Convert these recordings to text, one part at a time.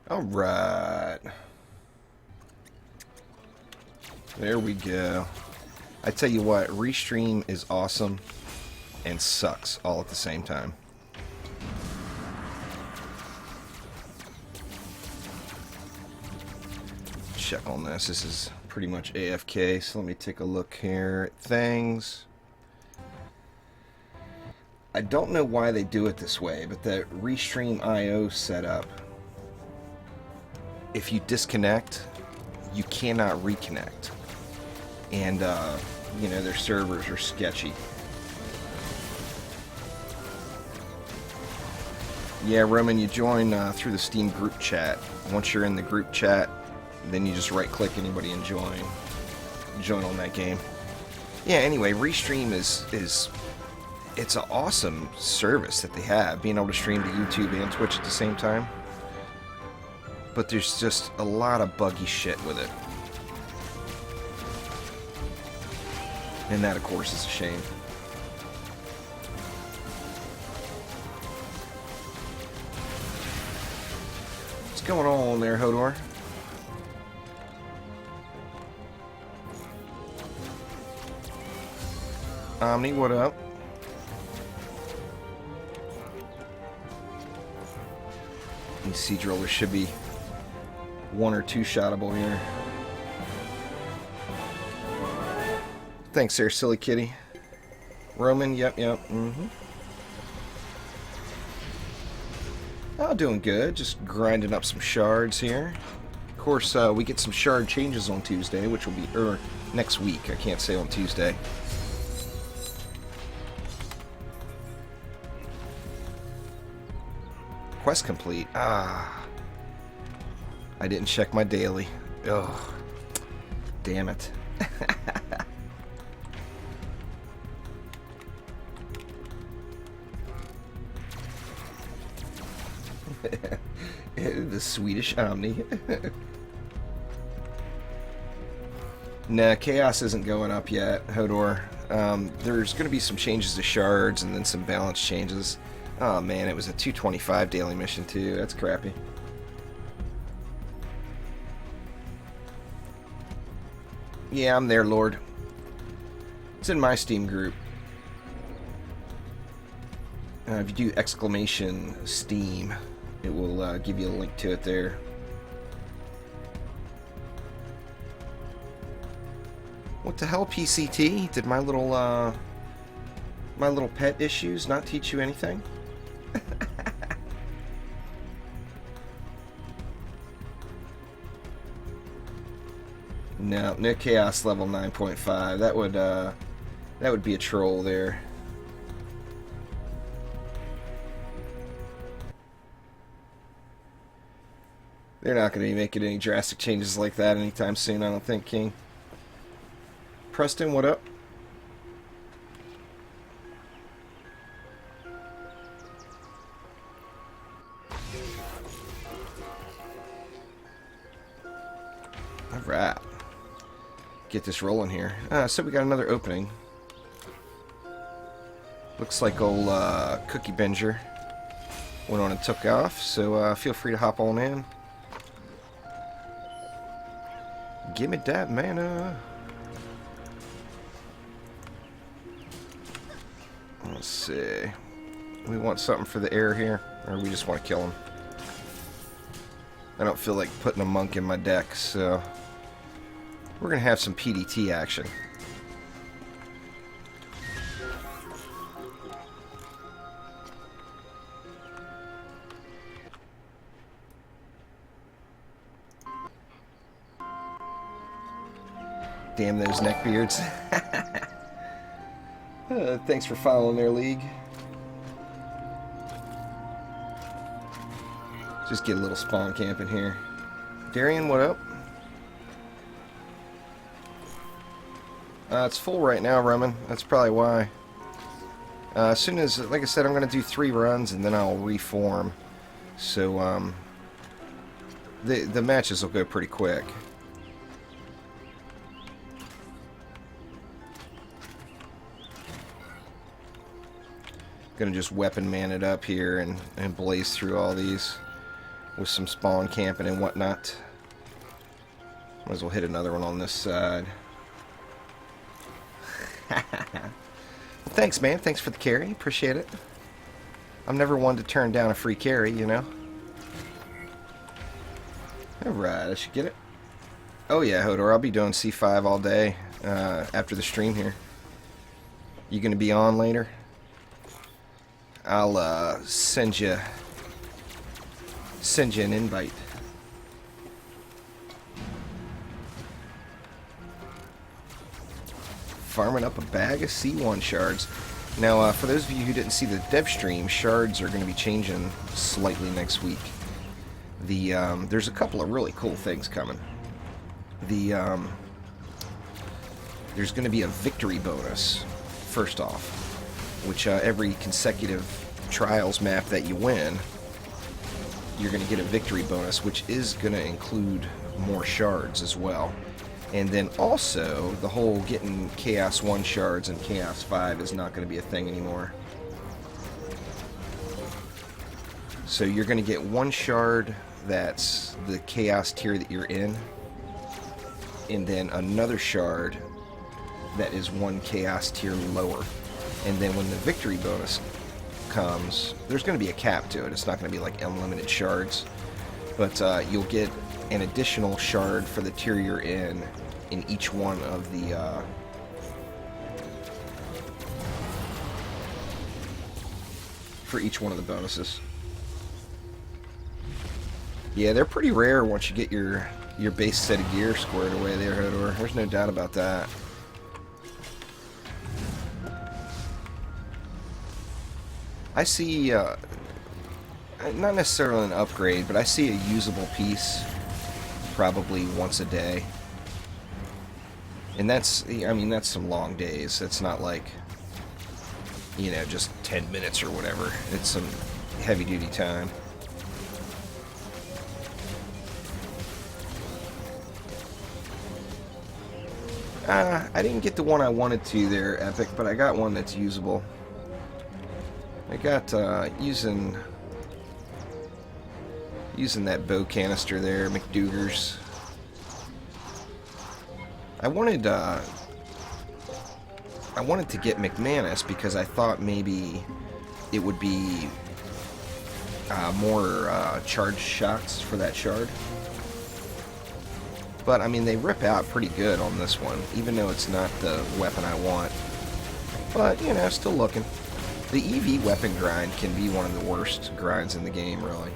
Alright. There we go. I tell you what, Restream is awesome and sucks all at the same time. Check on this. This is pretty much AFK, so let me take a look here at things. I don't know why they do it this way, but the Restream IO setup, if you disconnect, you cannot reconnect. And, you know, their servers are sketchy. Yeah, Roman, you join through the Steam group chat. Once you're in the group chat, then you just right-click anybody and join on that game. Yeah, anyway, Restream is it's an awesome service that they have, being able to stream to YouTube and Twitch at the same time. But there's just a lot of buggy shit with it. And that, of course, is a shame. What's going on there, Hodor? Omni, what up? These Siege Rollers should be one or two shotable here. Thanks there, silly kitty. Roman, yep. Oh, doing good. Just grinding up some shards here. Of course, we get some shard changes on Tuesday, which will be next week. I can't say on Tuesday. Quest complete. Ah. I didn't check my daily. Oh. Damn it. The Swedish Omni. Nah, Chaos isn't going up yet, Hodor. There's going to be some changes to shards and then some balance changes. Oh man, it was a 225 daily mission too. That's crappy. Yeah, I'm there, Lord. It's in my Steam group. If you do exclamation Steam, it will give you a link to it there. What the hell, PCT? Did my little pet issues not teach you anything? No Chaos level 9.5. That would be a troll there. They're not going to be making any drastic changes like that anytime soon, I don't think, King. Preston, what up? Alright. Get this rolling here. So we got another opening. Looks like old Cookie Binger went on and took off, so feel free to hop on in. Give me that mana. Let's see. We want something for the air here, or we just want to kill him. I don't feel like putting a monk in my deck, so we're going to have some PDT action. Damn those neckbeards. Thanks for following their league. Just get a little spawn camp in here. Darian, what up? It's full right now, Roman. That's probably why. As soon as, like I said, I'm going to do 3 runs and then I'll reform. So, the matches will go pretty quick. Gonna just weapon man it up here and blaze through all these. with some spawn camping and whatnot. Might as well hit another one on this side. Well, thanks, man. Thanks for the carry. Appreciate it. I'm never one to turn down a free carry, you know. Alright, I should get it. Oh yeah, Hodor, I'll be doing C5 all day after the stream here. You gonna be on later? I'll send you an invite. Farming up a bag of C1 shards. Now, for those of you who didn't see the dev stream, shards are going to be changing slightly next week. There's a couple of really cool things coming. There's going to be a victory bonus, first off, which every consecutive trials map that you win, you're going to get a victory bonus, which is going to include more shards as well. And then also, the whole getting Chaos 1 shards and Chaos 5 is not going to be a thing anymore. So you're going to get one shard that's the Chaos tier that you're in, and then another shard that is one Chaos tier lower. And then when the victory bonus comes, there's going to be a cap to it. It's not going to be like unlimited shards, but you'll get an additional shard for the tier you're in each one of the for each one of the bonuses. Yeah, they're pretty rare once you get your base set of gear squared away there, Hodor. There's no doubt about that. I see not necessarily an upgrade, but I see a usable piece probably once a day. And that's, I mean, that's some long days. It's not like, you know, just 10 minutes or whatever. It's some heavy-duty time. I didn't get the one I wanted to there, Epic, but I got one that's usable. I got, using that bow canister there, McDougar's. I wanted to get McManus because I thought maybe it would be more charged shots for that shard. But, I mean, they rip out pretty good on this one, even though it's not the weapon I want. But, you know, still looking. The EV weapon grind can be one of the worst grinds in the game, really.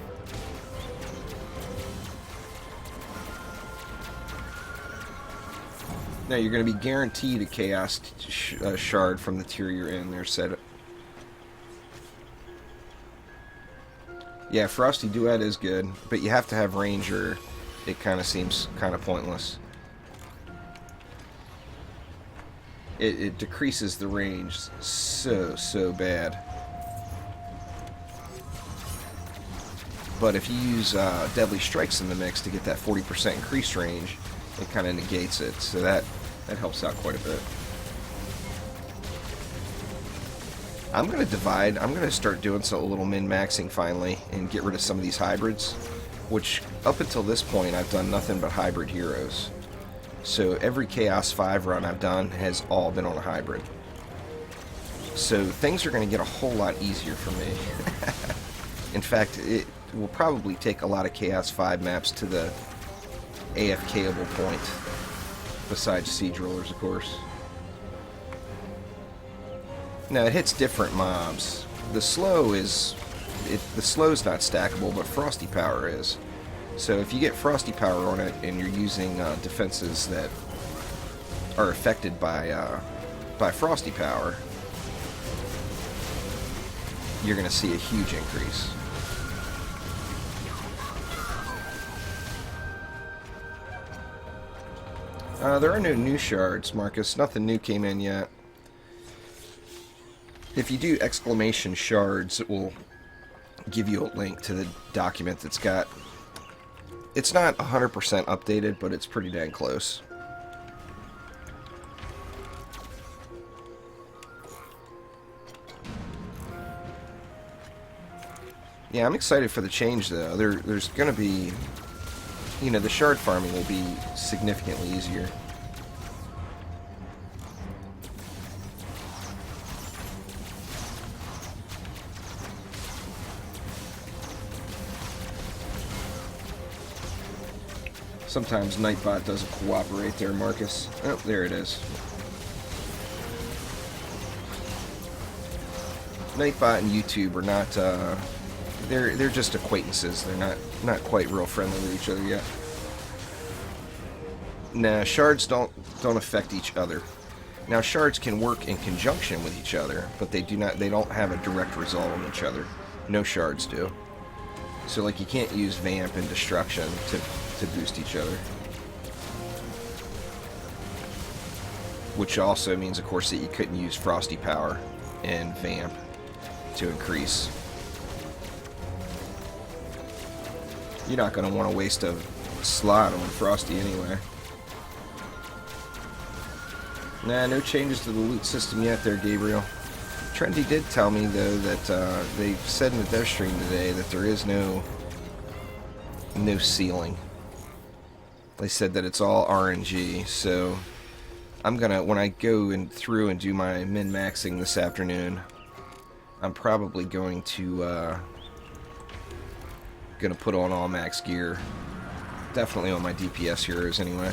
Now, you're going to be guaranteed a Chaos shard from the tier you're in there, said it. Yeah, Frosty Duet is good, but you have to have range or it kind of seems kind of pointless. It decreases the range so bad. But if you use Deadly Strikes in the mix to get that 40% increased range, it kind of negates it, so that helps out quite a bit. I'm going to divide. I'm going to start doing a little min-maxing finally and get rid of some of these hybrids, which up until this point I've done nothing but hybrid heroes. So every Chaos 5 run I've done has all been on a hybrid. So things are going to get a whole lot easier for me. In fact, it will probably take a lot of Chaos 5 maps to the AFKable point, besides Siege Rollers, of course. Now, it hits different mobs. The slow is... the slow's not stackable, but Frosty Power is. So if you get Frosty Power on it, and you're using defenses that are affected by Frosty Power, you're going to see a huge increase. There are no new shards, Marcus. Nothing new came in yet. If you do exclamation shards, it will give you a link to the document that's got... It's not 100% updated, but it's pretty dang close. Yeah, I'm excited for the change, though. There's going to be... You know, the shard farming will be significantly easier. Sometimes Nightbot doesn't cooperate there, Marcus. Oh, there it is. Nightbot and YouTube are not, they're just acquaintances. They're not quite real friendly with each other yet. Nah, shards don't affect each other. Now, shards can work in conjunction with each other, but they don't have a direct result on each other. No shards do. So, like, you can't use Vamp and Destruction to boost each other. Which also means, of course, that you couldn't use Frosty Power and Vamp to increase. You're not going to want to waste a slot on Frosty anyway. Nah, no changes to the loot system yet there, Gabriel. Trendy did tell me, though, that they said in the dev stream today that there is no ceiling. They said that it's all RNG, so I'm gonna, when I go through and do my min-maxing this afternoon, I'm probably going to put on all max gear. Definitely on my DPS heroes anyway.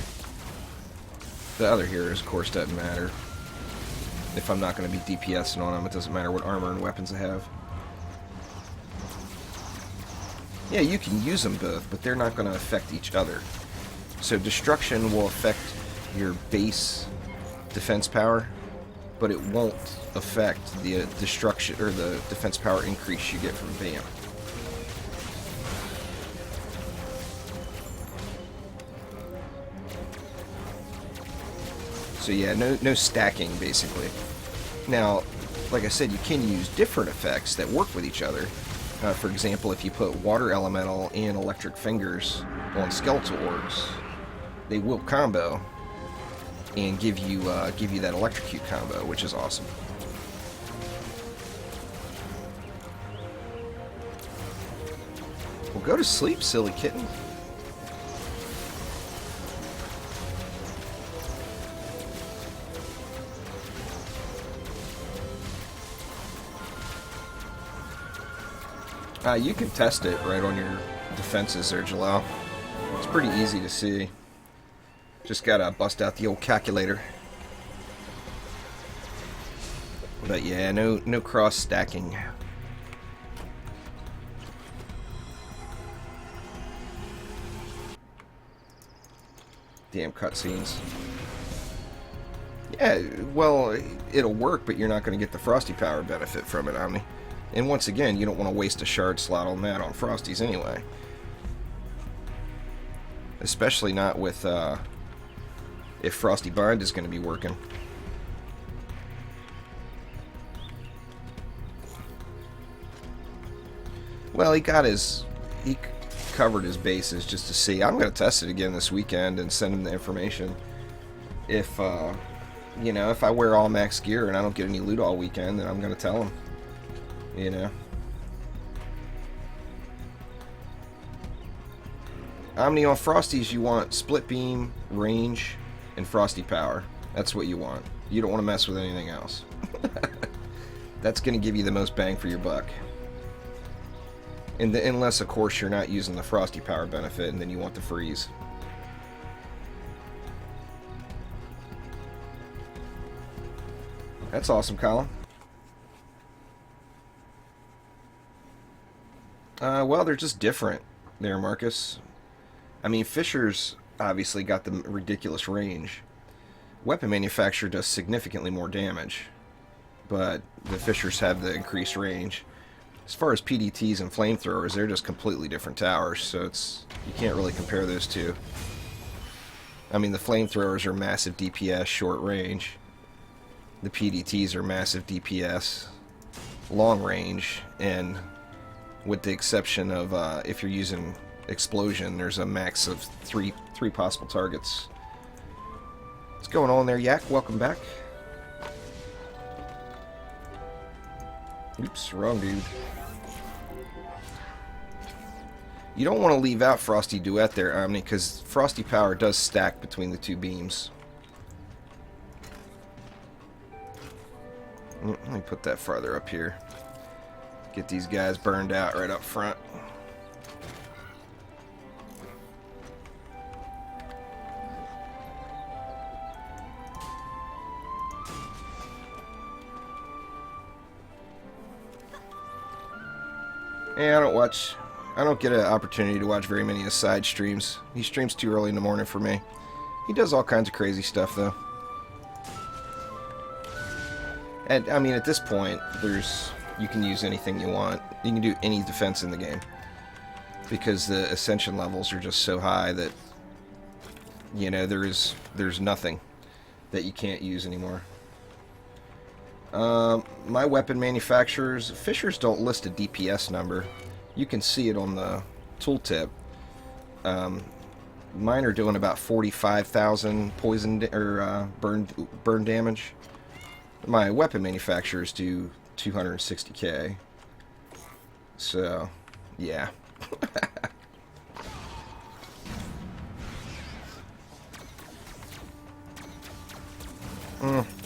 The other heroes, of course, doesn't matter. If I'm not going to be DPSing on them, it doesn't matter what armor and weapons I have. Yeah, you can use them both, but they're not going to affect each other. So Destruction will affect your base defense power, but it won't affect the destruction or the defense power increase you get from Vamp. So yeah, no stacking, basically. Now, like I said, you can use different effects that work with each other. For example, if you put Water Elemental and Electric Fingers on Skeletal Orcs, they will combo and give you that Electrocute combo, which is awesome. Well, go to sleep, silly kitten. You can test it right on your defenses there, Jalal. It's pretty easy to see. Just gotta bust out the old calculator. But yeah, no cross stacking. Damn cutscenes. Yeah, well, it'll work, but you're not going to get the Frosty Power benefit from it, Omni. And once again, you don't want to waste a shard slot on that on Frosties anyway. Especially not with, if Frosty Bind is going to be working. Well, he covered his bases just to see. I'm going to test it again this weekend and send him the information. If, you know, if I wear all max gear and I don't get any loot all weekend, then I'm going to tell him. You know. Omni, on Frosties, you want split beam, range, and Frosty Power. That's what you want. You don't want to mess with anything else. That's going to give you the most bang for your buck. Unless, of course, you're not using the Frosty Power benefit, and then you want the freeze. That's awesome, Colin. Well, they're just different there, Marcus. I mean, Fisher's obviously got the ridiculous range. Weapon Manufacturer does significantly more damage, but the Fishers have the increased range. As far as PDTs and Flamethrowers, they're just completely different towers, so you can't really compare those two. I mean, the Flamethrowers are massive DPS, short range. The PDTs are massive DPS, long range, and with the exception of if you're using Explosion, there's a max of three possible targets. What's going on there, Yak? Welcome back. Oops, wrong dude. You don't want to leave out Frosty Duet there, Omni, because Frosty Power does stack between the two beams. Let me put that farther up here. Get these guys burned out right up front. Hey, I don't get an opportunity to watch very many of his side streams. He streams too early in the morning for me. He does all kinds of crazy stuff, though. And, I mean, at this point, you can use anything you want. You can do any defense in the game. Because the ascension levels are just so high that, you know, there's nothing that you can't use anymore. My weapon manufacturers, Fishers don't list a DPS number. You can see it on the tooltip. Mine are doing about 45,000 poison or burn damage. My weapon manufacturers do 260k. So, yeah.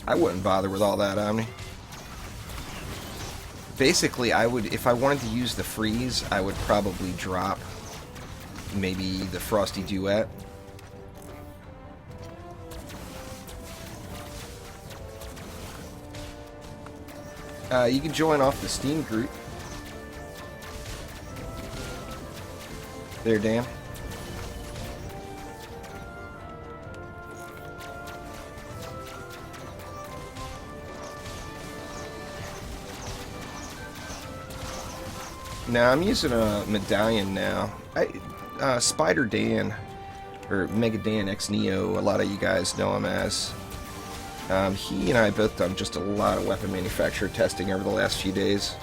I wouldn't bother with all that, Omni. Basically, if I wanted to use the freeze, I would probably drop maybe the Frosty Duet. You can join off the Steam group. There, Dan. Now, I'm using a medallion now. Spider Dan, or Mega Dan X Neo, a lot of you guys know him as. He and I both done just a lot of weapon manufacturer testing over the last few days.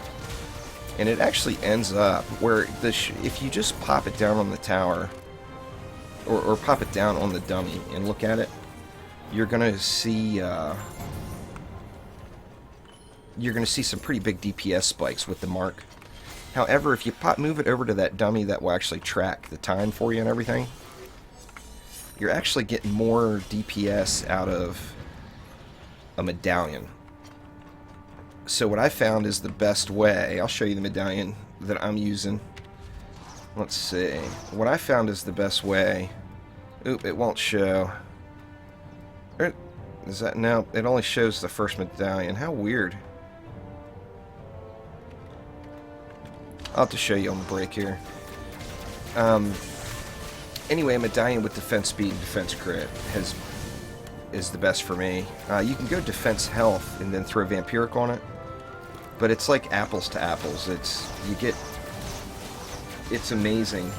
And it actually ends up where if you just pop it down on the tower, or pop it down on the dummy and look at it, you're gonna see some pretty big DPS spikes with the mark. However, if you move it over to that dummy that will actually track the time for you and everything, you're actually getting more DPS out of a medallion. So what I found is the best way, I'll show you the medallion that I'm using. Let's see. What I found is the best way. Oop, it won't show. Is that, no, it only shows the first medallion. How weird. I'll have to show you on the break here. Anyway, a medallion with defense speed and defense crit is the best for me. You can go defense health and then throw vampiric on it, but it's like apples to apples. It's amazing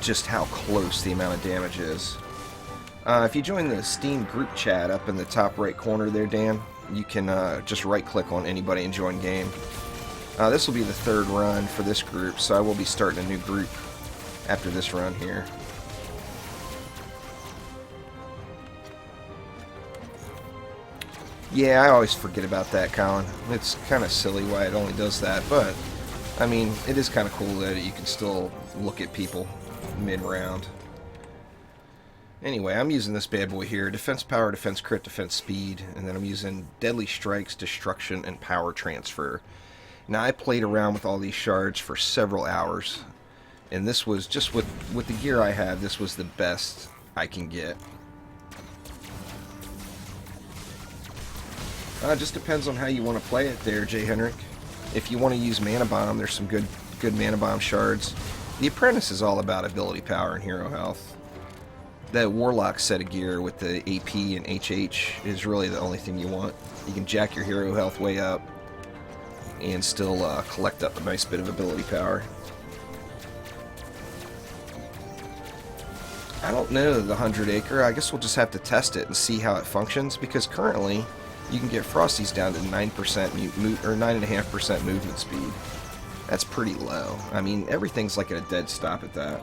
just how close the amount of damage is. If you join the Steam group chat up in the top right corner there, Dan, you can just right click on anybody and join game. This will be the third run for this group, so I will be starting a new group after this run here. Yeah, I always forget about that, Colin. It's kind of silly why it only does that, but, I mean, it is kind of cool that you can still look at people mid-round. Anyway, I'm using this bad boy here. Defense power, defense crit, defense speed, and then I'm using deadly strikes, destruction, and power transfer. Now, I played around with all these shards for several hours, and this was, just with the gear I have, this was the best I can get. It just depends on how you want to play it there, J. Henrik. If you want to use Mana Bomb, there's some good Mana Bomb shards. The Apprentice is all about ability power and hero health. That Warlock set of gear with the AP and HH is really the only thing you want. You can jack your hero health way up and still collect up a nice bit of ability power. I don't know the 100 Acre. I guess we'll just have to test it and see how it functions, because currently you can get Frosties down to 9% or 9.5% movement speed. That's pretty low. I mean, everything's like at a dead stop at that.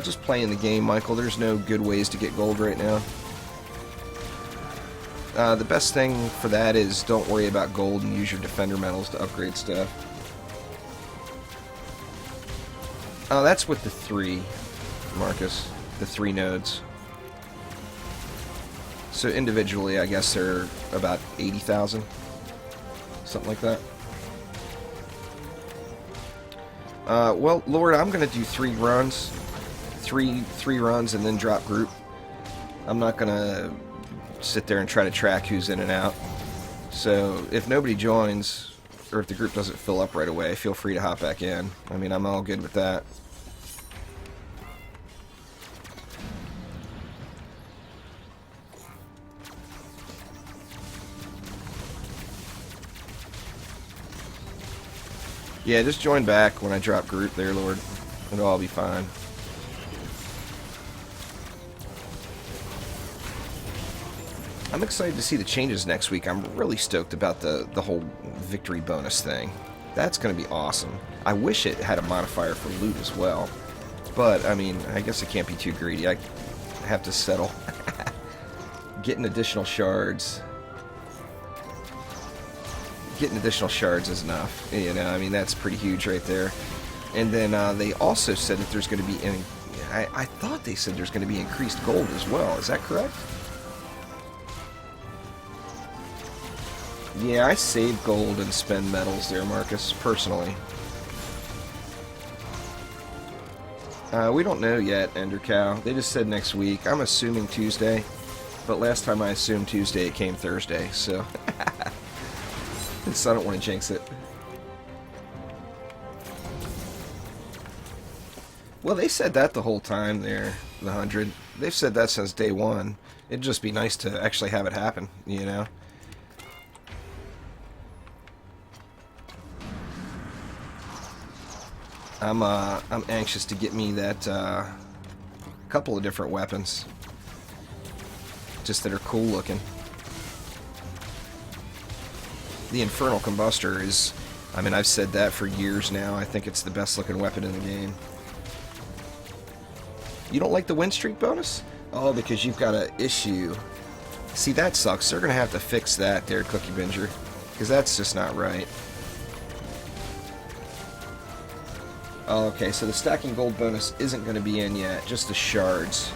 Just playing the game, Michael. There's no good ways to get gold right now. The best thing for that is don't worry about gold and use your defender medals to upgrade stuff. Oh, that's with the 3, Marcus. The 3 nodes. So individually, I guess they're about 80,000. Something like that. Well, Lord, I'm going to do 3 runs. Three runs and then drop group. I'm not going to sit there and try to track who's in and out. So if nobody joins, or if the group doesn't fill up right away, feel free to hop back in. I mean, I'm all good with that. Yeah, just join back when I drop group there, Lord. It'll all be fine. I'm excited to see the changes next week. I'm really stoked about the whole victory bonus thing. That's going to be awesome. I wish it had a modifier for loot as well. But, I mean, I guess I can't be too greedy. I have to settle. Getting additional shards. Getting additional shards is enough. You know, I mean, that's pretty huge right there. And then they also said that there's going to be... I thought they said there's going to be increased gold as well. Is that correct? Yeah, I save gold and spend metals there, Marcus, personally. We don't know yet, Ender Cow. They just said next week. I'm assuming Tuesday. But last time I assumed Tuesday, it came Thursday, so... so I don't want to jinx it. Well, they said that the whole time there, the 100. They've said that since day one. It'd just be nice to actually have it happen, you know? I'm anxious to get me that couple of different weapons, just that are cool looking. The Infernal Combustor is, I mean, I've said that for years now. I think it's the best looking weapon in the game. You don't like the win streak bonus? Oh, because you've got an issue. See, that sucks. They're gonna have to fix that there, Cookie Binger, because that's just not right. Okay, so the stacking gold bonus isn't going to be in yet, just the shards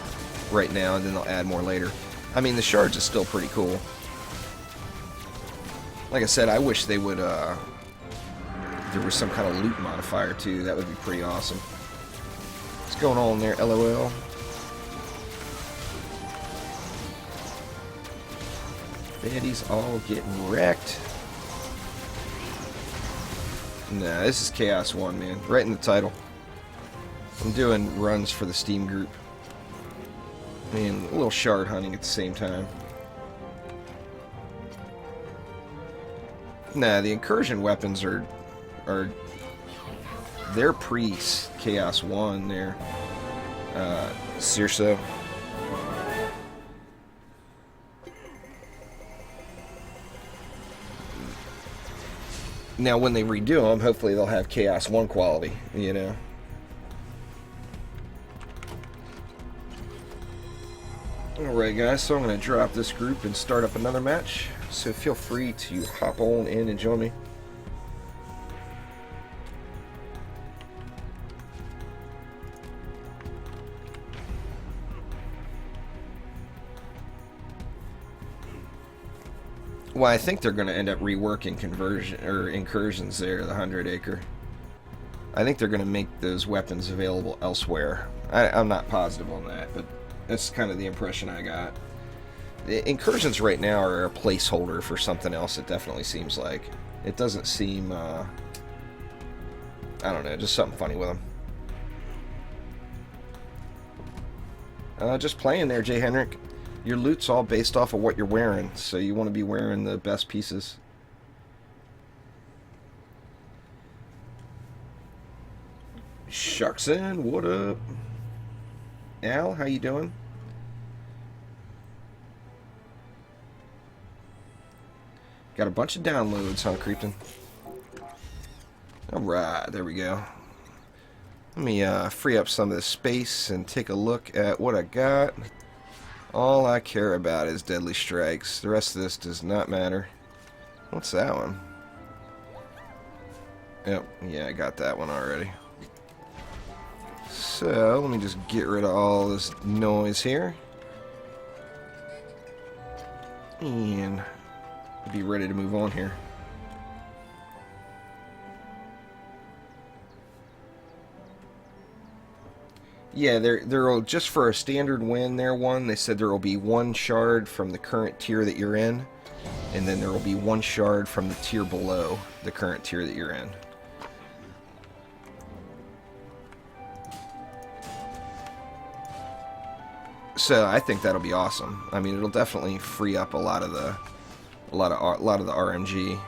right now, and then they'll add more later. I mean, the shards is still pretty cool. Like I said, I wish they would, there was some kind of loot modifier too. That would be pretty awesome. What's going on there, LOL? Baddies all getting wrecked. Nah, this is Chaos 1, man. Right in the title. I'm doing runs for the Steam group. And a little shard hunting at the same time. Nah, the incursion weapons are they're pre-Chaos 1 there. Cirso. Now, when they redo them, hopefully they'll have Chaos 1 quality, you know. Alright, guys, so I'm going to drop this group and start up another match. So feel free to hop on in and join me. Well, I think they're going to end up reworking conversion or incursions there, the 100 acre. I think they're going to make those weapons available elsewhere. I'm not positive on that, but that's kind of the impression I got. The incursions right now are a placeholder for something else, it definitely seems like. It doesn't seem, I don't know, just something funny with them. Just playing there, Jay Henrik. Your loot's all based off of what you're wearing, so you want to be wearing the best pieces. Sharkson, what up? Al, how you doing? Got a bunch of downloads, huh, Creepton? Alright, there we go. Let me free up some of this space and take a look at what I got. All I care about is Deadly Strikes. The rest of this does not matter. What's that one? Yep, yeah, I got that one already. So, let me just get rid of all this noise here. And be ready to move on here. Yeah, there'll just for a standard win there one, they said there will be one shard from the current tier that you're in, and then there will be one shard from the tier below the current tier that you're in. So I think that'll be awesome. I mean, it'll definitely free up a lot of the RMG.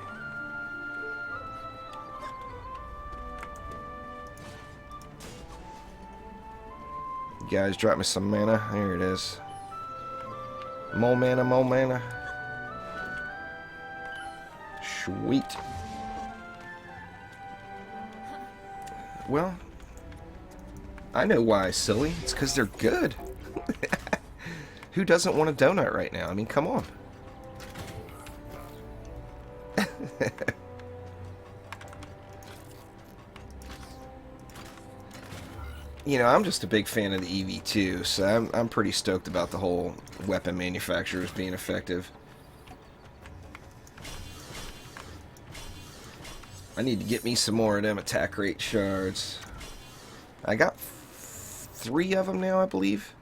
You guys, drop me some mana. Here it is. More mana, more mana. Sweet. Well, I know why, silly. It's because they're good. Who doesn't want a donut right now? I mean, come on. You know, I'm just a big fan of the EV2, so I'm pretty stoked about the whole weapon manufacturers being effective. I need to get me some more of them attack rate shards. I got 3 of them now, I believe.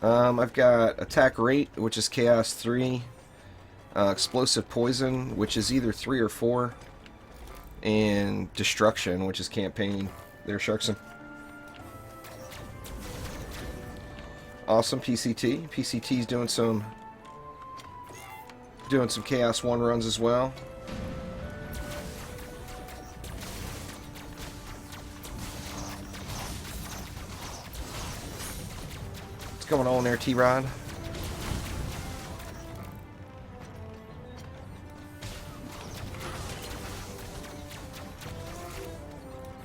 I've got attack rate, which is chaos 3, explosive poison, which is either 3 or 4, and destruction, which is campaign. There, Sharkson. Awesome. PCT. PCT's doing some chaos 1 runs as well. Going on there, T-Rod?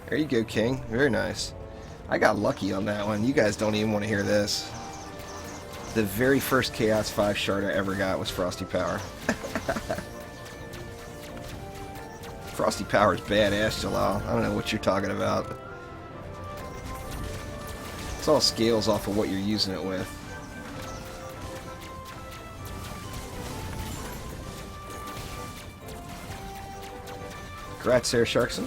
There you go, King. Very nice. I got lucky on that one. You guys don't even want to hear this. The very first Chaos 5 shard I ever got was Frosty Power. Frosty Power is badass, Jalal. I don't know what you're talking about. It's all scales off of what you're using it with. Congrats there, Sharkson.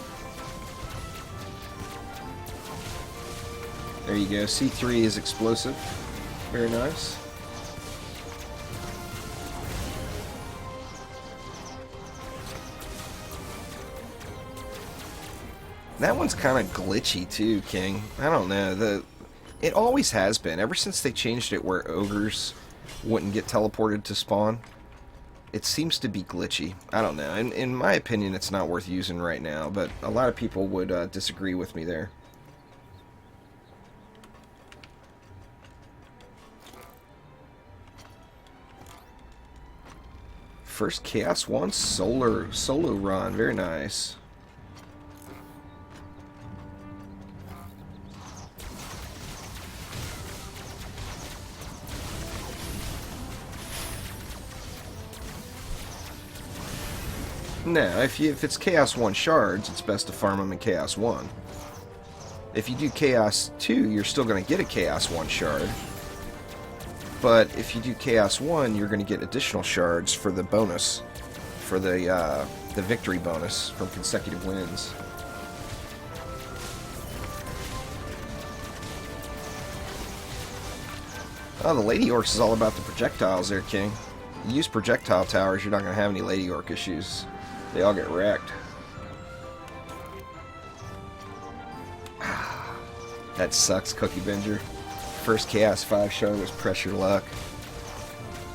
There you go. C3 is explosive. Very nice. That one's kind of glitchy too, King. I don't know. It always has been. Ever since they changed it where ogres wouldn't get teleported to spawn, it seems to be glitchy. I don't know. In my opinion, it's not worth using right now, but a lot of people would disagree with me there. First Chaos 1 solo run. Very nice. No, if it's Chaos 1 shards, it's best to farm them in Chaos 1. If you do Chaos 2, you're still going to get a Chaos 1 shard. But if you do Chaos 1, you're going to get additional shards for the bonus. For the victory bonus from consecutive wins. Oh, the Lady Orcs is all about the projectiles there, King. You use projectile towers, you're not going to have any Lady Orc issues. They all get wrecked. That sucks, Cookie Binger. First Chaos 5 shard was pressure luck.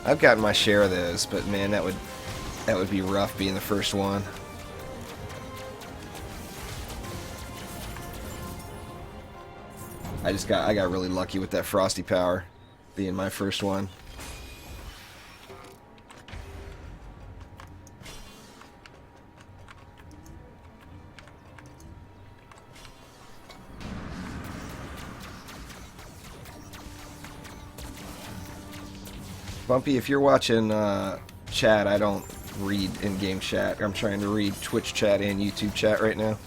I've gotten my share of those, but man, that would be rough being the first one. I got really lucky with that Frosty Power being my first one. Bumpy, if you're watching chat, I don't read in-game chat. I'm trying to read Twitch chat and YouTube chat right now.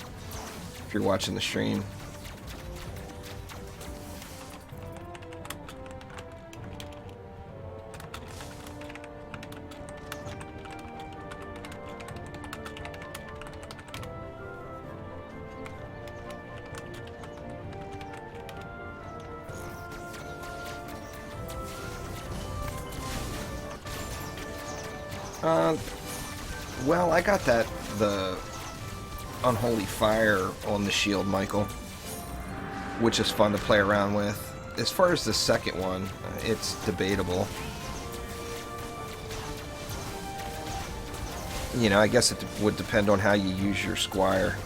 If you're watching the stream. Well, I got the Unholy Fire on the shield, Michael, which is fun to play around with. As far as the second one, it's debatable. You know, I guess it would depend on how you use your Squire.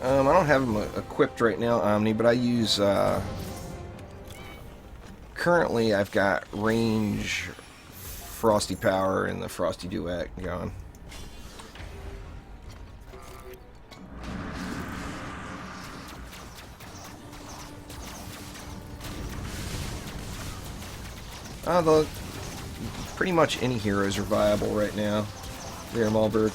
I don't have them equipped right now, Omni, but I use, currently I've got range, Frosty Power, and the Frosty Duet going. Pretty much any heroes are viable right now. There, Malberg.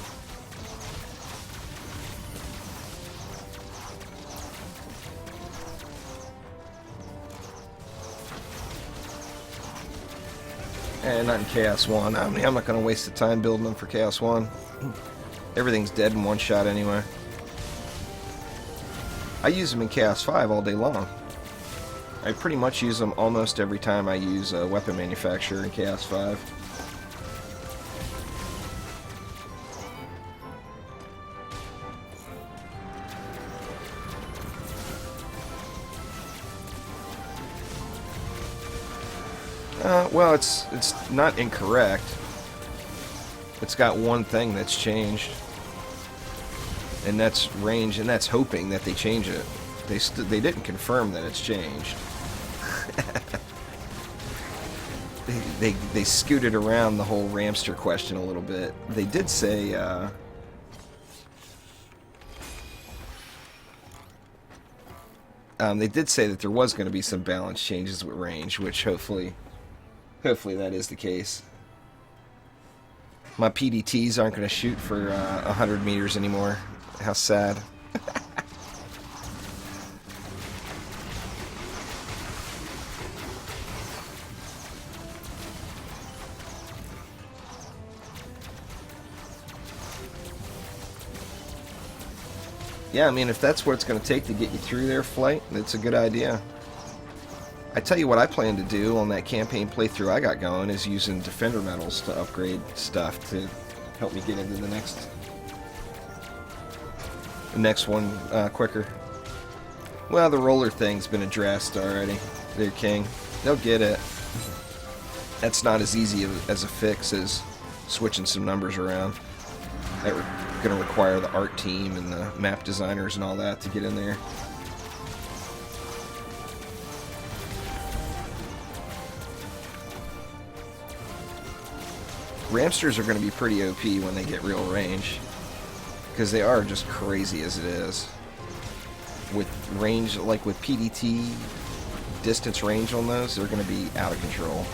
And not in Chaos 1. I mean, I'm not going to waste the time building them for Chaos 1. Everything's dead in one shot anyway. I use them in Chaos 5 all day long. I pretty much use them almost every time I use a weapon manufacturer in Chaos 5. Well, it's not incorrect. It's got one thing that's changed, and that's range, and that's hoping that they change it. They didn't confirm that it's changed. they scooted around the whole Ramster question a little bit. They did say that there was going to be some balance changes with range, which hopefully that is the case. My PDTs aren't going to shoot for 100 meters anymore. How sad. Yeah, I mean, if that's what it's going to take to get you through their flight, it's a good idea. I tell you what I plan to do on that campaign playthrough I got going is using Defender medals to upgrade stuff to help me get into the next one quicker. Well, the roller thing's been addressed already. They're king. They'll get it. That's not as easy as a fix as switching some numbers around. That's going to require the art team and the map designers and all that to get in there. Ramsters are going to be pretty OP when they get real range, because they are just crazy as it is. With range, like with PDT, distance range on those, they're going to be out of control.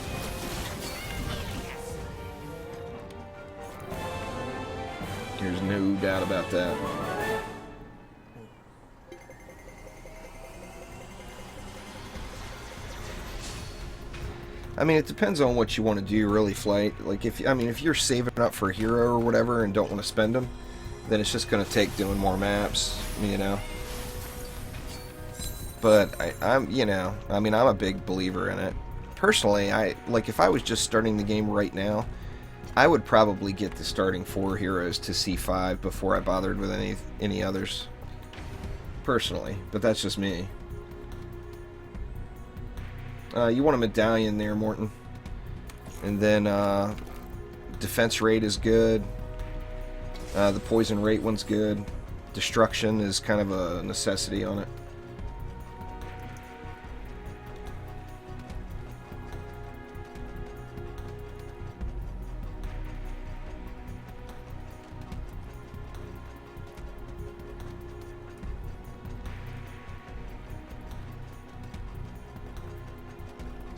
There's no doubt about that. I mean, it depends on what you want to do, really, Flight. Like, if you're saving up for a hero or whatever and don't want to spend them, then it's just going to take doing more maps, you know. But I'm a big believer in it. Personally, if I was just starting the game right now, I would probably get the starting 4 heroes to C5 before I bothered with any others. Personally, but that's just me. You want a medallion there, Morton. And then defense rate is good. The poison rate one's good. Destruction is kind of a necessity on it.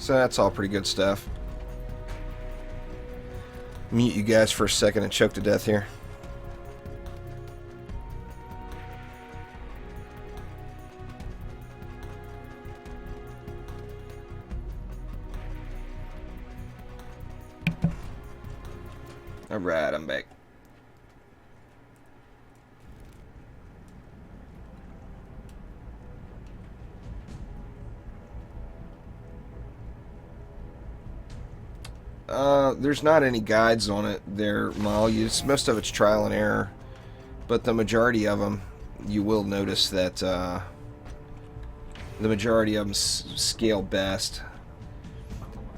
So that's all pretty good stuff. Mute you guys for a second and choke to death here. Alright, I'm back. There's not any guides on it there, Mal. Most of it's trial and error. But the majority of them, you will notice that the majority of them scale best.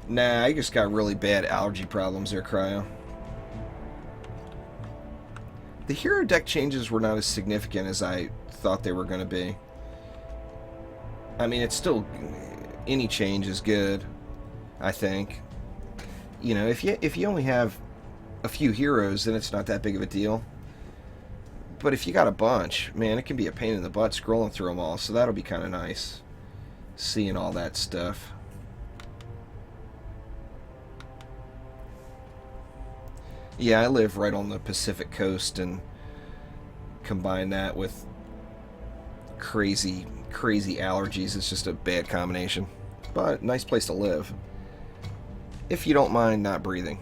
Nah, I just got really bad allergy problems there, Cryo. The hero deck changes were not as significant as I thought they were going to be. I mean, it's still... any change is good, I think. You know, if you only have a few heroes, then it's not that big of a deal. But if you got a bunch, man, it can be a pain in the butt scrolling through them all. So that'll be kind of nice, seeing all that stuff. Yeah, I live right on the Pacific coast, and combine that with crazy allergies. It's just a bad combination. But nice place to live. If you don't mind not breathing.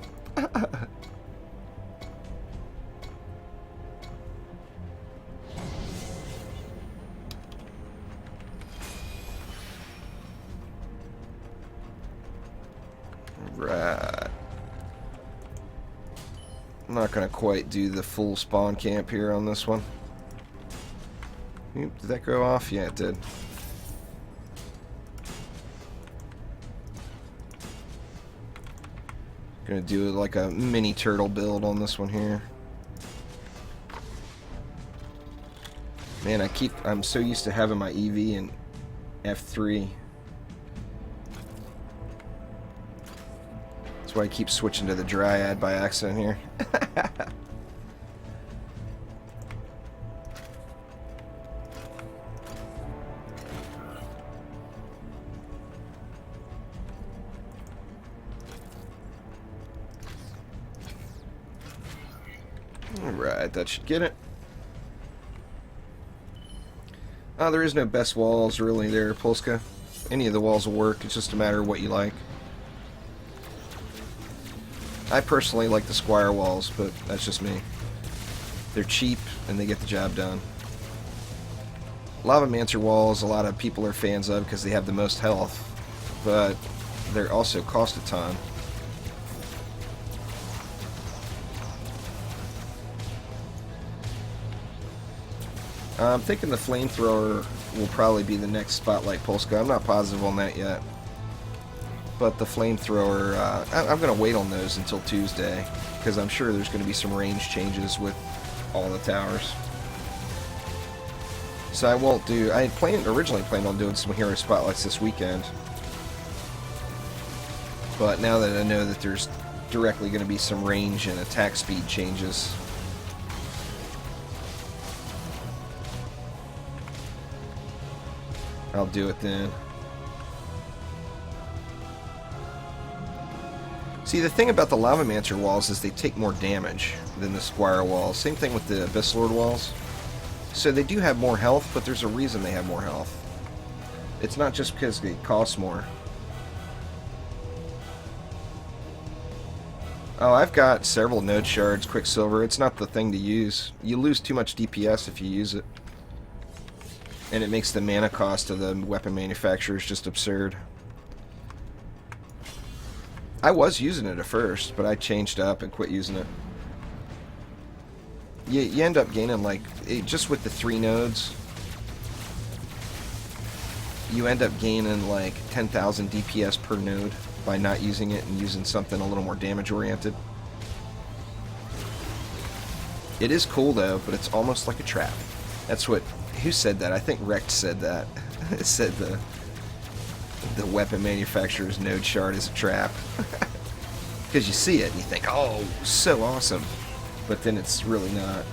Right. I'm not going to quite do the full spawn camp here on this one. Oop, did that go off? Yeah, it did. Gonna do like a mini turtle build on this one here. Man, I'm so used to having my EV in F3. That's why I keep switching to the Dryad by accident here. Alright, that should get it. There is no best walls really there, Polska. Any of the walls will work, it's just a matter of what you like. I personally like the squire walls, but that's just me. They're cheap and they get the job done. Lavamancer walls, a lot of people are fans of because they have the most health, but they also cost a ton. I'm thinking the flamethrower will probably be the next Spotlight Polska. I'm not positive on that yet. But the flamethrower, I'm going to wait on those until Tuesday, because I'm sure there's going to be some range changes with all the towers. So I won't do... I had originally planned on doing some hero spotlights this weekend. But now that I know that there's directly going to be some range and attack speed changes... I'll do it then. See, the thing about the Lavamancer walls is they take more damage than the Squire walls. Same thing with the Abyss Lord walls. So they do have more health, but there's a reason they have more health. It's not just because they cost more. Oh, I've got several node shards, Quicksilver. It's not the thing to use. You lose too much DPS if you use it. And it makes the mana cost of the weapon manufacturers just absurd. I was using it at first, but I changed up and quit using it. You end up gaining, like, just with the 3 nodes, you end up gaining like 10,000 DPS per node by not using it and using something a little more damage oriented. It is cool though, but it's almost like a trap. That's what... Who said that? I think Rex said that. It said the weapon manufacturer's node shard is a trap. Because you see it and you think, oh, so awesome. But then it's really not.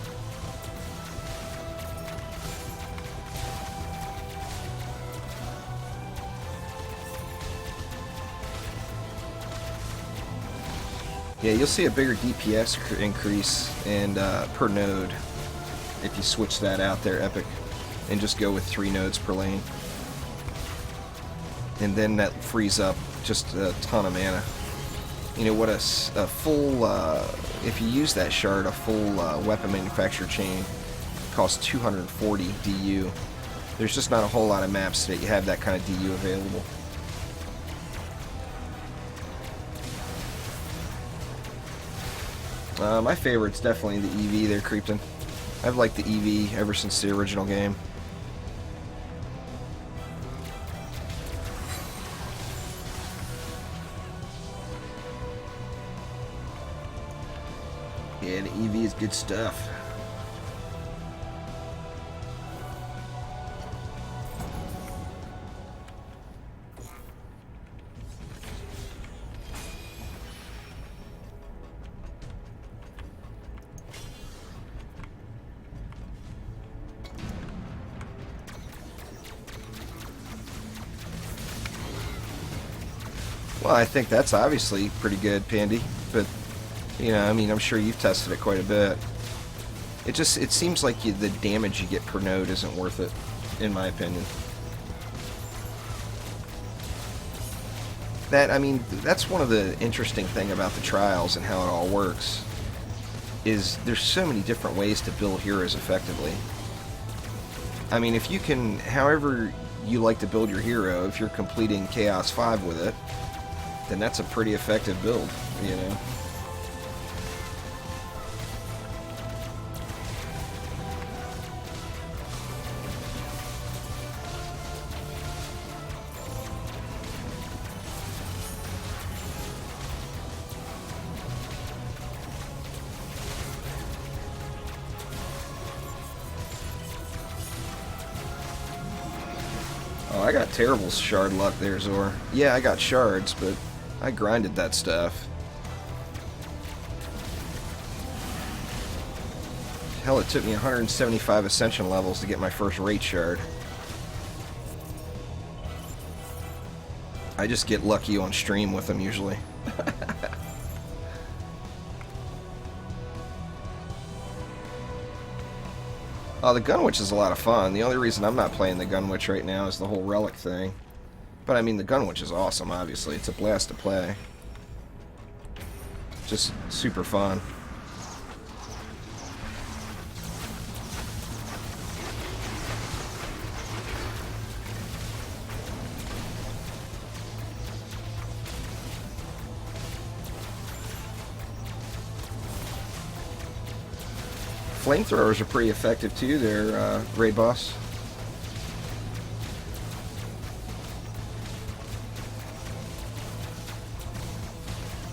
Yeah, you'll see a bigger DPS increase and per node if you switch that out there, Epic, and just go with 3 nodes per lane. And then that frees up just a ton of mana. You know what, a full, if you use that shard, a full weapon manufacturer chain costs 240 DU. There's just not a whole lot of maps that you have that kind of DU available. My favorite's definitely the EV there, Creepton. I've liked the EV ever since the original game. Yeah, the EV is good stuff. Well, I think that's obviously pretty good, Pandy, but, you know, I mean, I'm sure you've tested it quite a bit. It seems like the damage you get per node isn't worth it, in my opinion. I mean, that's one of the interesting thing about the trials and how it all works, is there's so many different ways to build heroes effectively. I mean, if you can, however you like to build your hero, if you're completing Chaos 5 with it, then that's a pretty effective build, you know. Oh, I got terrible shard luck there, Zor. Yeah, I got shards, but I grinded that stuff. Hell, it took me 175 Ascension levels to get my first Rate Shard. I just get lucky on stream with them, usually. Oh, the Gunwitch is a lot of fun. The only reason I'm not playing the Gunwitch right now is the whole relic thing. But I mean, the Gunwitch is awesome, obviously. It's a blast to play. Just super fun. Flamethrowers are pretty effective too. They're raid boss.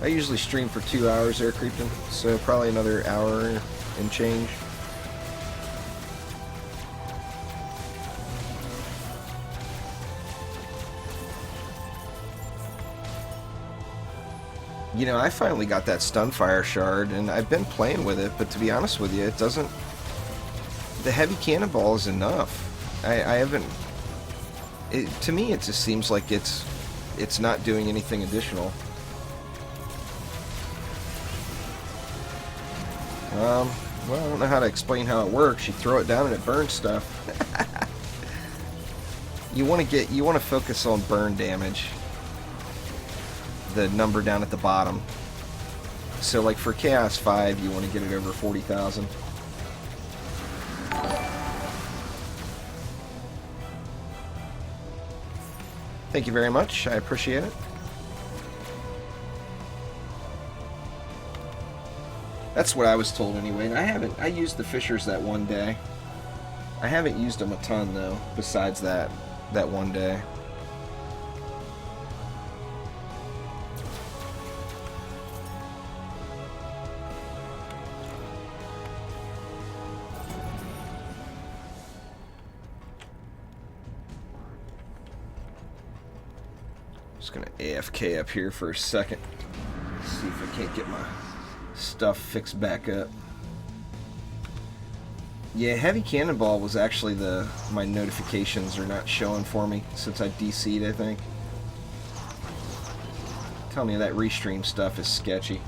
I usually stream for 2 hours there, Creepton, so probably another hour and change. You know, I finally got that Stunfire shard, and I've been playing with it, but to be honest with you, it doesn't... The heavy cannonball is enough. I haven't... to me, it just seems like it's not doing anything additional. Well, I don't know how to explain how it works. You throw it down and it burns stuff. You want to focus on burn damage. The number down at the bottom. So, like for Chaos 5, you want to get it over 40,000. Thank you very much. I appreciate it. That's what I was told anyway. I used the Fishers that one day. I haven't used them a ton though, besides that one day. Just gonna AFK up here for a second. See if I can't get my stuff fixed back up. Yeah, heavy cannonball was actually my notifications are not showing for me since I DC'd, I think. Tell me that restream stuff is sketchy.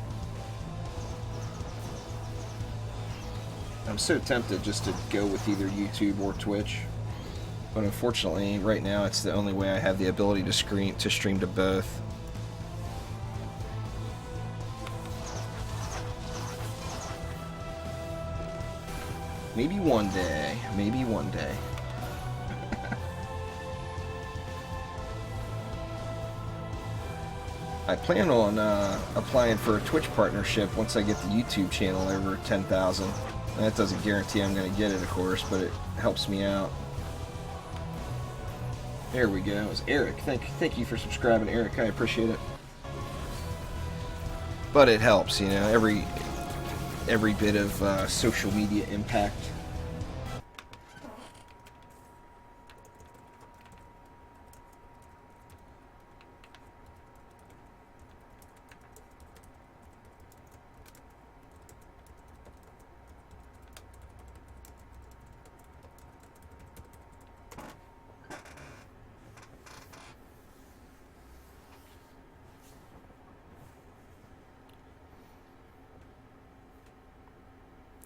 I'm so tempted just to go with either YouTube or Twitch, but unfortunately, right now it's the only way I have the ability to stream to both. Maybe one day. Maybe one day. I plan on applying for a Twitch partnership once I get the YouTube channel over 10,000. That doesn't guarantee I'm going to get it, of course, but it helps me out. There we go. It was Eric. Thank you for subscribing, Eric. I appreciate it. But it helps, you know, every bit of social media impact.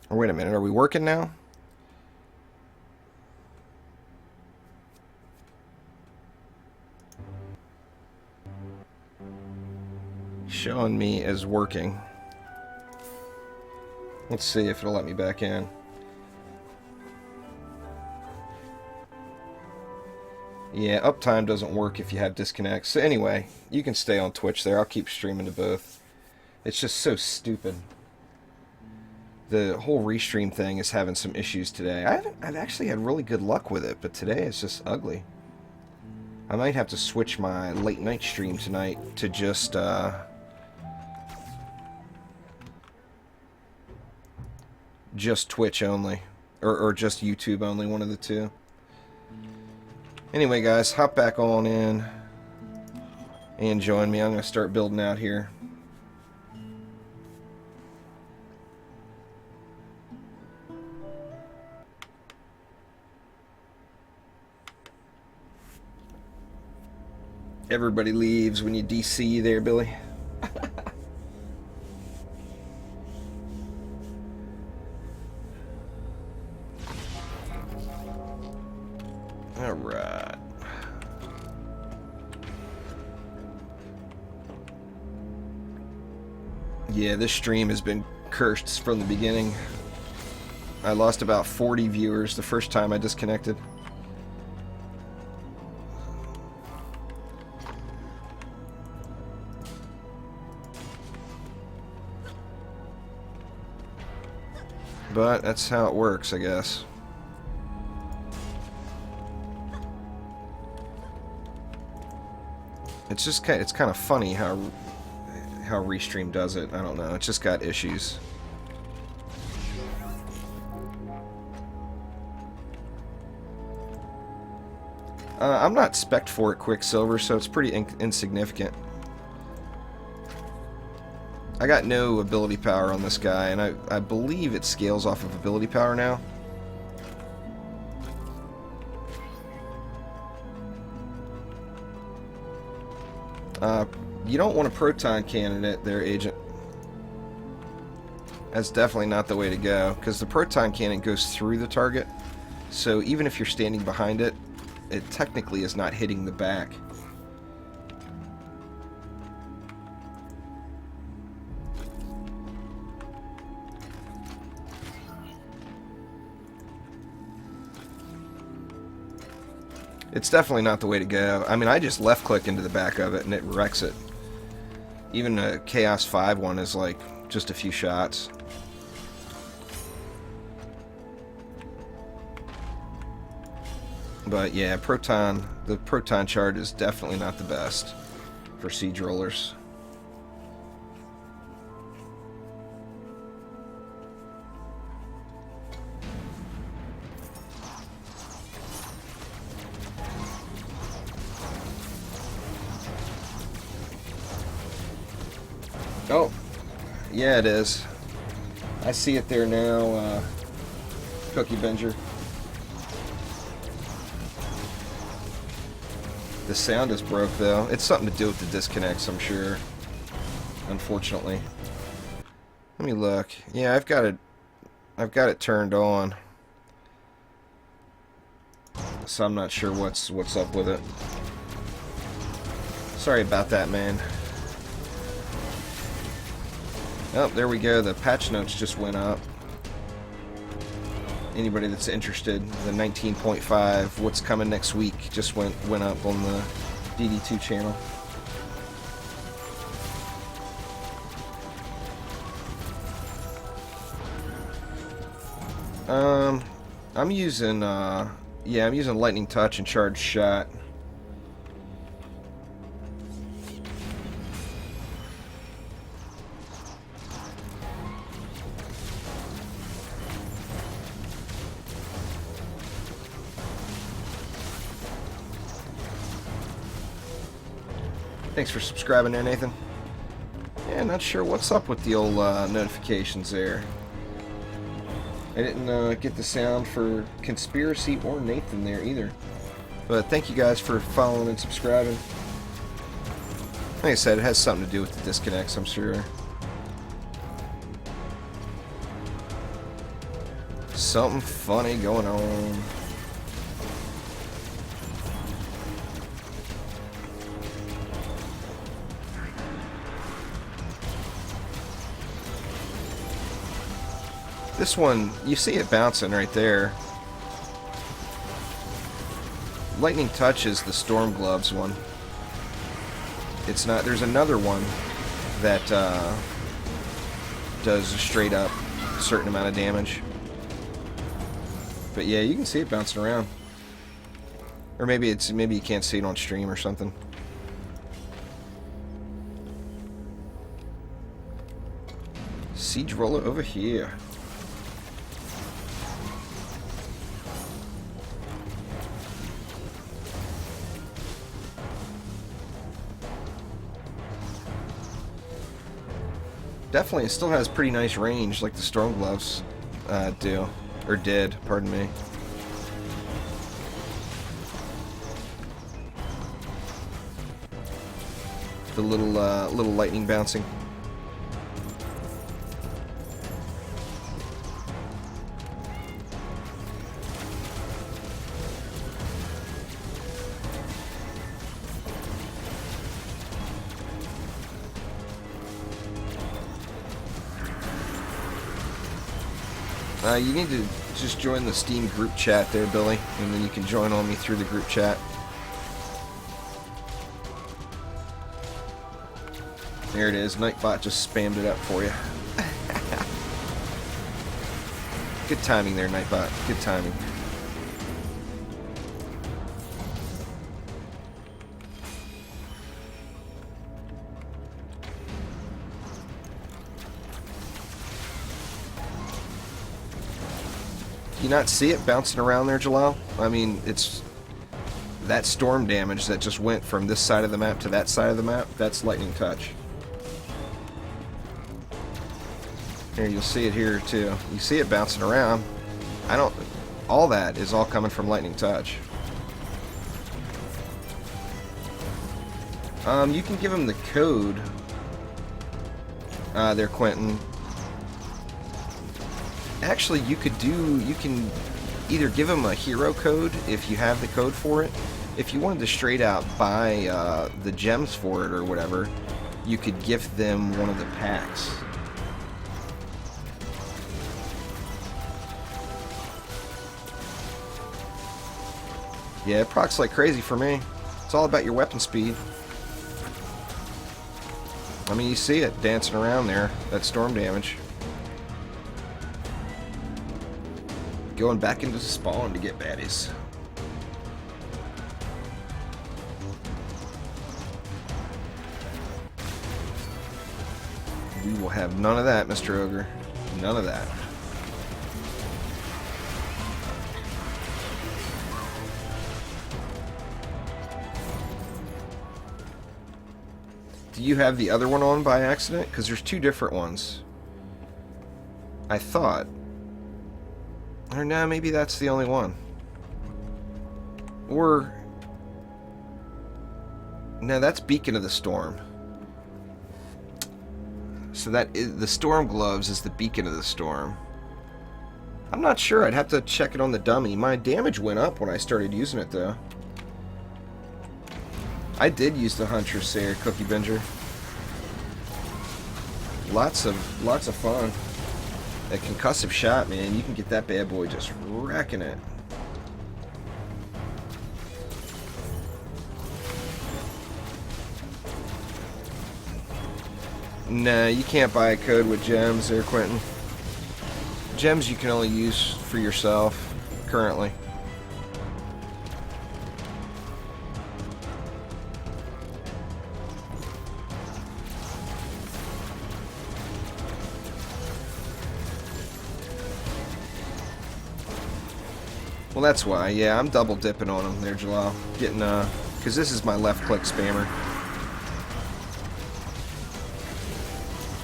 Or wait a minute, are we working now? Showing me as working. Let's see if it'll let me back in. Yeah, uptime doesn't work if you have disconnects. So anyway, you can stay on Twitch there. I'll keep streaming to both. It's just so stupid. The whole restream thing is having some issues today. I've actually had really good luck with it, but today it's just ugly. I might have to switch my late night stream tonight to just Twitch only, or just YouTube only, one of the two. Anyway, guys, hop back on in and join me. I'm going to start building out here. Everybody leaves when you DC there, Billy. Alright. Yeah, this stream has been cursed from the beginning. I lost about 40 viewers the first time I disconnected. But that's how it works, I guess. It's just it's kind of funny how Restream does it. I don't know. It's just got issues. I'm not spec'd for it, Quicksilver, so it's pretty insignificant. I got no ability power on this guy, and I believe it scales off of ability power now. You don't want a proton cannon there, Agent. That's definitely not the way to go, because the proton cannon goes through the target, so even if you're standing behind it, it technically is not hitting the back. It's definitely not the way to go. I mean, I just left click into the back of it and it wrecks it. Even a Chaos 5 one is like just a few shots. But yeah, the proton chart is definitely not the best for siege rollers. Oh, yeah, it is. I see it there now, Cookie Binger. The sound is broke, though. It's something to do with the disconnects, I'm sure. Unfortunately. Let me look. Yeah, I've got I've got it turned on, so I'm not sure what's up with it. Sorry about that, man. Oh, there we go. The patch notes just went up. Anybody that's interested, the 19.5, what's coming next week, just went up on the DD2 channel. I'm using I'm using lightning touch and charged shot. Thanks for subscribing there, Nathan. Yeah, not sure what's up with the old notifications there. I didn't get the sound for Conspiracy or Nathan there either. But thank you guys for following and subscribing. Like I said, it has something to do with the disconnects, I'm sure. Something funny going on. This one, you see it bouncing right there. Lightning Touch is the Storm Gloves one. It's not. There's another one that does a straight up certain amount of damage. But yeah, you can see it bouncing around. Or maybe you can't see it on stream or something. Siege roller over here. Definitely, it still has pretty nice range, like the Storm Gloves do, or did. Pardon me. The little lightning bouncing. You need to just join the Steam group chat there, Billy, and then you can join on me through the group chat. There it is. Nightbot just spammed it up for you. Good timing there, Nightbot. Good timing. You not see it bouncing around there, Jalal? I mean, it's that storm damage that just went from this side of the map to that side of the map. That's lightning touch. Here, you'll see it here too. You see it bouncing around. All that is all coming from lightning touch. You can give them the code there, Quentin. Actually, you can either give them a hero code if you have the code for it. If you wanted to straight out buy the gems for it or whatever, you could gift them one of the packs. Yeah, it procs like crazy for me. It's all about your weapon speed. I mean, you see it dancing around there, that storm damage. Going back into spawn to get baddies. We will have none of that, Mr. Ogre. None of that. Do you have the other one on by accident? Because there's two different ones. I thought. Or no, maybe that's the only one. Or... no, that's Beacon of the Storm. So that is, the Storm Gloves is the Beacon of the Storm. I'm not sure. I'd have to check it on the dummy. My damage went up when I started using it, though. I did use the Huntress there, Cookie Binger. Lots of fun. That concussive shot, man. You can get that bad boy just wrecking it. Nah, you can't buy a code with gems there, Quentin. Gems you can only use for yourself, currently. Well, that's why. Yeah, I'm double dipping on them there, Jalal. Getting, because this is my left click spammer.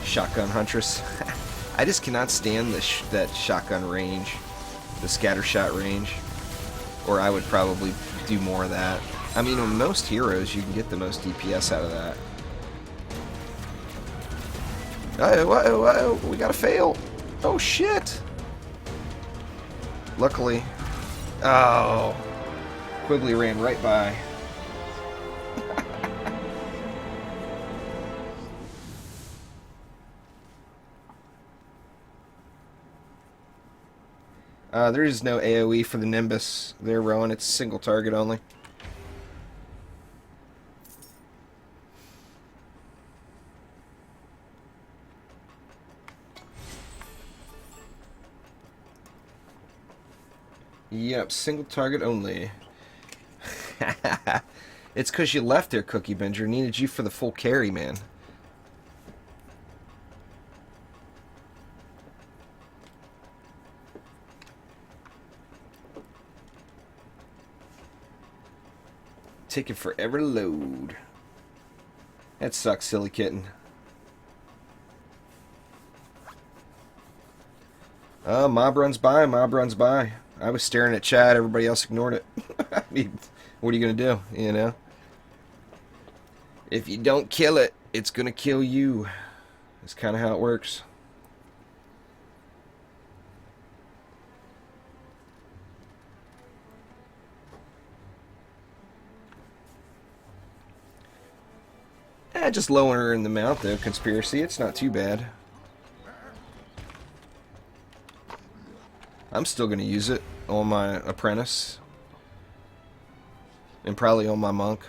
Shotgun Huntress. I just cannot stand that shotgun range, the scatter shot range, or I would probably do more of that. I mean, on most heroes, you can get the most DPS out of that. Oh, we gotta fail. Oh, shit. Luckily. Oh. Quigley ran right by. There is no AoE for the Nimbus there, Rowan. It's single target only. Yep, single target only. It's because you left there, Cookie Binger. Needed you for the full carry, man. Taking forever to load. That sucks, silly kitten. Mob runs by, mob runs by. I was staring at chat, everybody else ignored it. I mean, what are you going to do, you know? If you don't kill it, it's going to kill you. That's kind of how it works. Just lowering the amount, though, Conspiracy. It's not too bad. I'm still going to use it on my Apprentice. And probably on my Monk.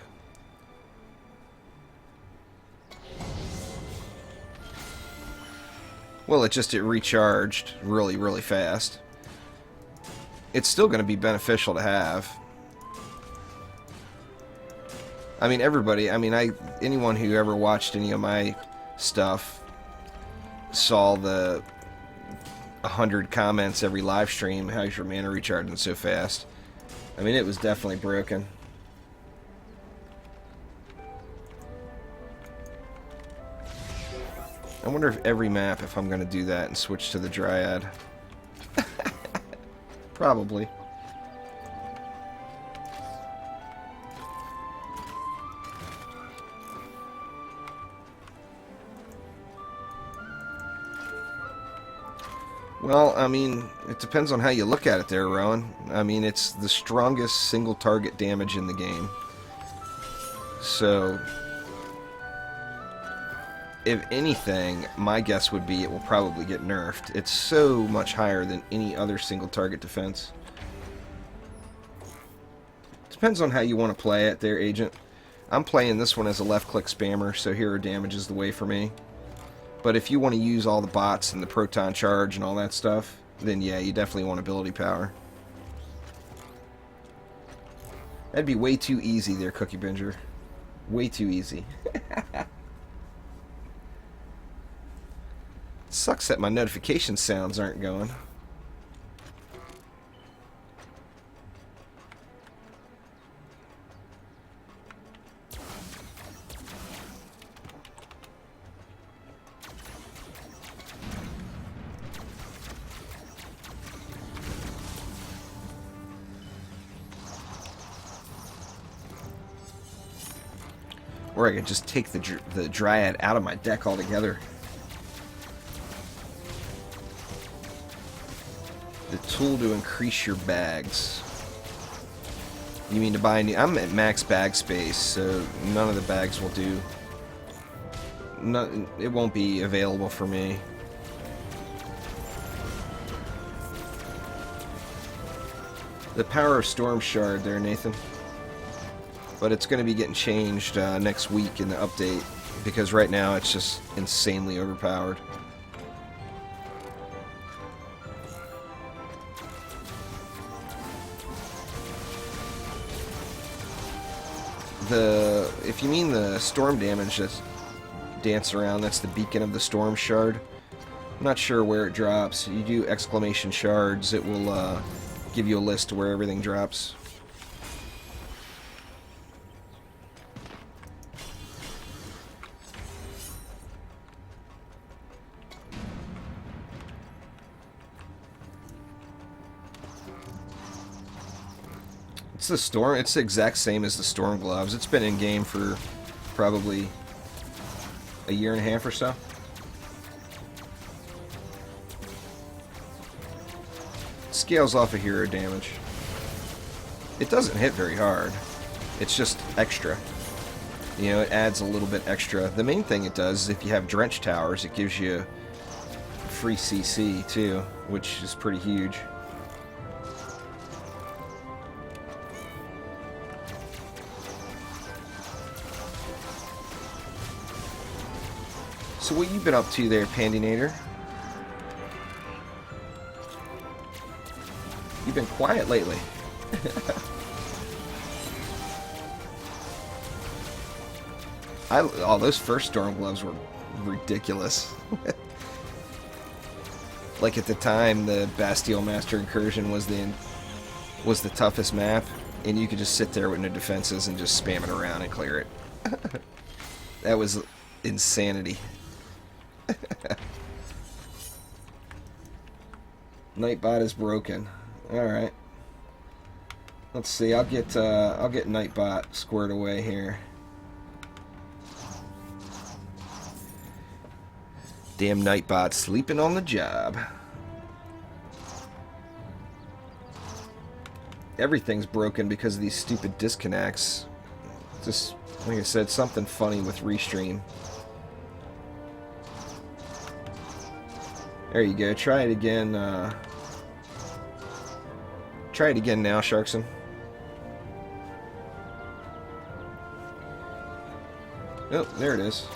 Well, it recharged really, really fast. It's still going to be beneficial to have. I mean, everybody, anyone who ever watched any of my stuff saw the 100 comments every live stream, how's your mana recharging so fast? I mean, it was definitely broken. I wonder if every map, if I'm going to do that and switch to the Dryad. Probably. Well, I mean, it depends on how you look at it there, Rowan. I mean, it's the strongest single target damage in the game. So, if anything, my guess would be it will probably get nerfed. It's so much higher than any other single target defense. Depends on how you want to play it there, Agent. I'm playing this one as a left click spammer, so hero damage is the way for me. But if you want to use all the bots and the proton charge and all that stuff, then yeah, you definitely want ability power. That'd be way too easy there, Cookie Binger. Way too easy. Sucks that my notification sounds aren't going. Or I could just take the Dryad out of my deck altogether. Tool to increase your bags. You mean to buy new? I'm at max bag space, so none of the bags will do. No, it won't be available for me. The power of storm shard there, Nathan. But it's going to be getting changed next week in the update, because right now it's just insanely overpowered. If you mean the storm damage that's dance around, that's the beacon of the storm shard. I'm not sure where it drops. You do exclamation shards, it will give you a list of where everything drops. It's the storm. It's the exact same as the storm gloves. It's been in game for probably a year and a half or so. Scales off of hero damage. It doesn't hit very hard. It's just extra. You know, it adds a little bit extra. The main thing it does is if you have drench towers, it gives you free CC too, which is pretty huge. So what you been up to there, Pandinator? You've been quiet lately. Oh, those first storm gloves were ridiculous. Like at the time, the Bastille Master Incursion was the toughest map, and you could just sit there with no defenses and just spam it around and clear it. That was insanity. Nightbot is broken. All right. Let's see. I'll get Nightbot squared away here. Damn Nightbot sleeping on the job. Everything's broken because of these stupid disconnects. Just like I said, something funny with Restream. There you go. Try it again. Try it again now, Sharkson. Oh, there it is.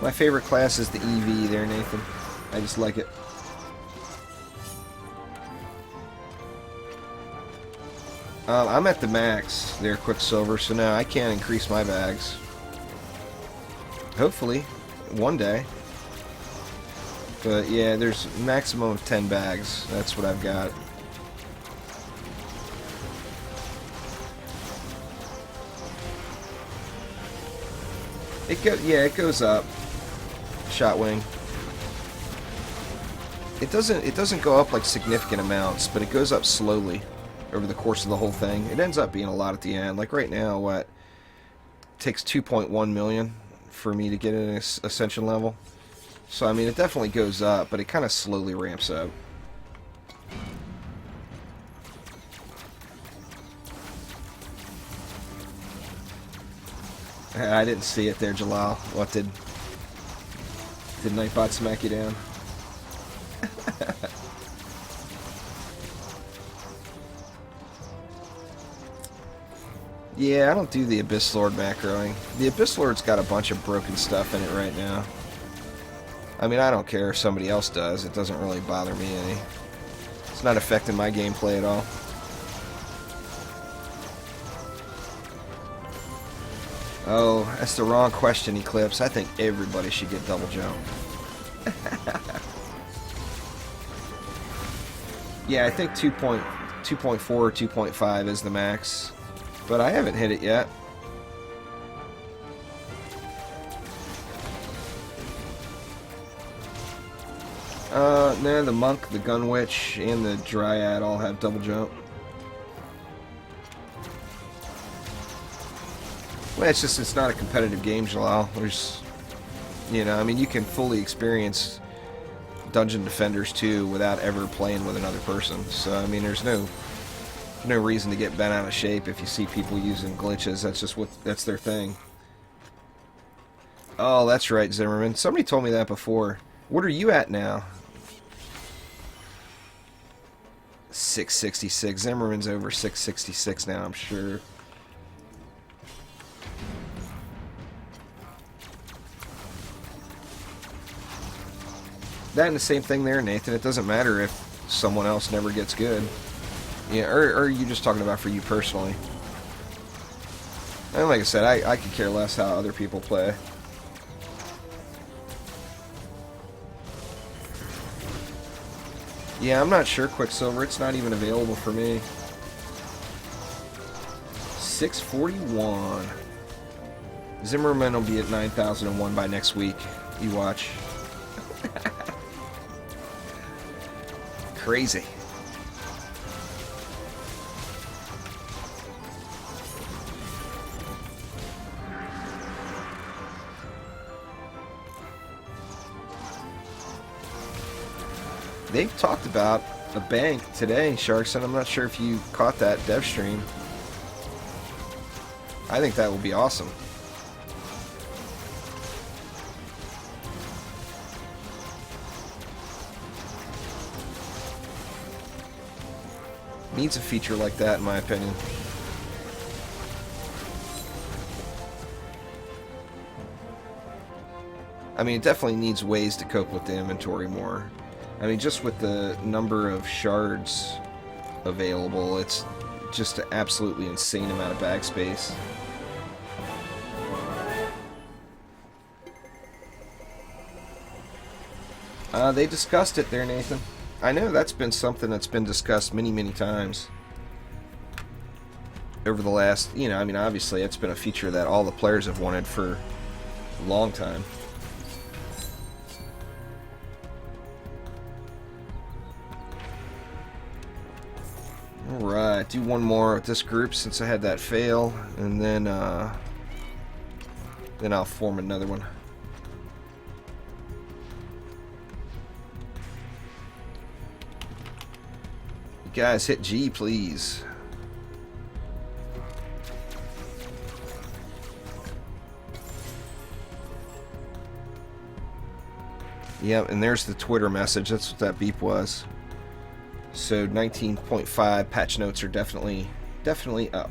My favorite class is the EV there, Nathan. I just like it. I'm at the max there, Quicksilver, so now I can't increase my bags. Hopefully, one day. But yeah, there's a maximum of 10 bags. That's what I've got. It goes up. Shotwing. It doesn't go up like significant amounts, but it goes up slowly over the course of the whole thing. It ends up being a lot at the end. Like right now, what? It takes 2.1 million for me to get an ascension level. So I mean, it definitely goes up, but it kind of slowly ramps up. I didn't see it there, Jalal. What did Nightbot smack you down? Yeah, I don't do the Abyss Lord macroing. The Abyss Lord's got a bunch of broken stuff in it right now. I mean, I don't care if somebody else does. It doesn't really bother me any. It's not affecting my gameplay at all. Oh, that's the wrong question, Eclipse. I think everybody should get double jump. Yeah, I think 2.4 or 2.5 is the max. But I haven't hit it yet. No, the Monk, the Gun Witch, and the Dryad all have double jump. Well, it's not a competitive game, Jalal. There's, you know, I mean, you can fully experience Dungeon Defenders 2 without ever playing with another person. So, I mean, there's no reason to get bent out of shape if you see people using glitches. That's their thing. Oh, that's right, Zimmerman. Somebody told me that before. What are you at now? 666. Zimmerman's over 666 now, I'm sure. That and the same thing there, Nathan. It doesn't matter if someone else never gets good. Yeah, or are you just talking about for you personally? And like I said, I could care less how other people play. Yeah, I'm not sure, Quicksilver. It's not even available for me. 641. Zimmerman will be at 9001 by next week. You watch. Crazy. They've talked about a bank today, Sharks, and I'm not sure if you caught that dev stream. I think that will be awesome. Needs a feature like that, in my opinion. I mean, it definitely needs ways to cope with the inventory more. I mean, just with the number of shards available, it's just an absolutely insane amount of bag space. They discussed it there, Nathan. I know that's been something that's been discussed many, many times over the last, you know, I mean, obviously it's been a feature that all the players have wanted for a long time. Alright, do one more with this group since I had that fail, and then I'll form another one. You guys hit G, please. Yep, and there's the Twitter message. That's what that beep was. So 19.5 patch notes are definitely up.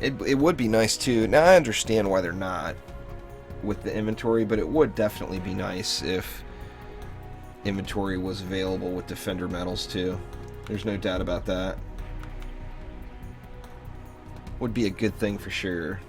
It would be nice too. Now I understand why they're not with the inventory, but it would definitely be nice if inventory was available with Defender medals too. There's no doubt about that. Would be a good thing for sure.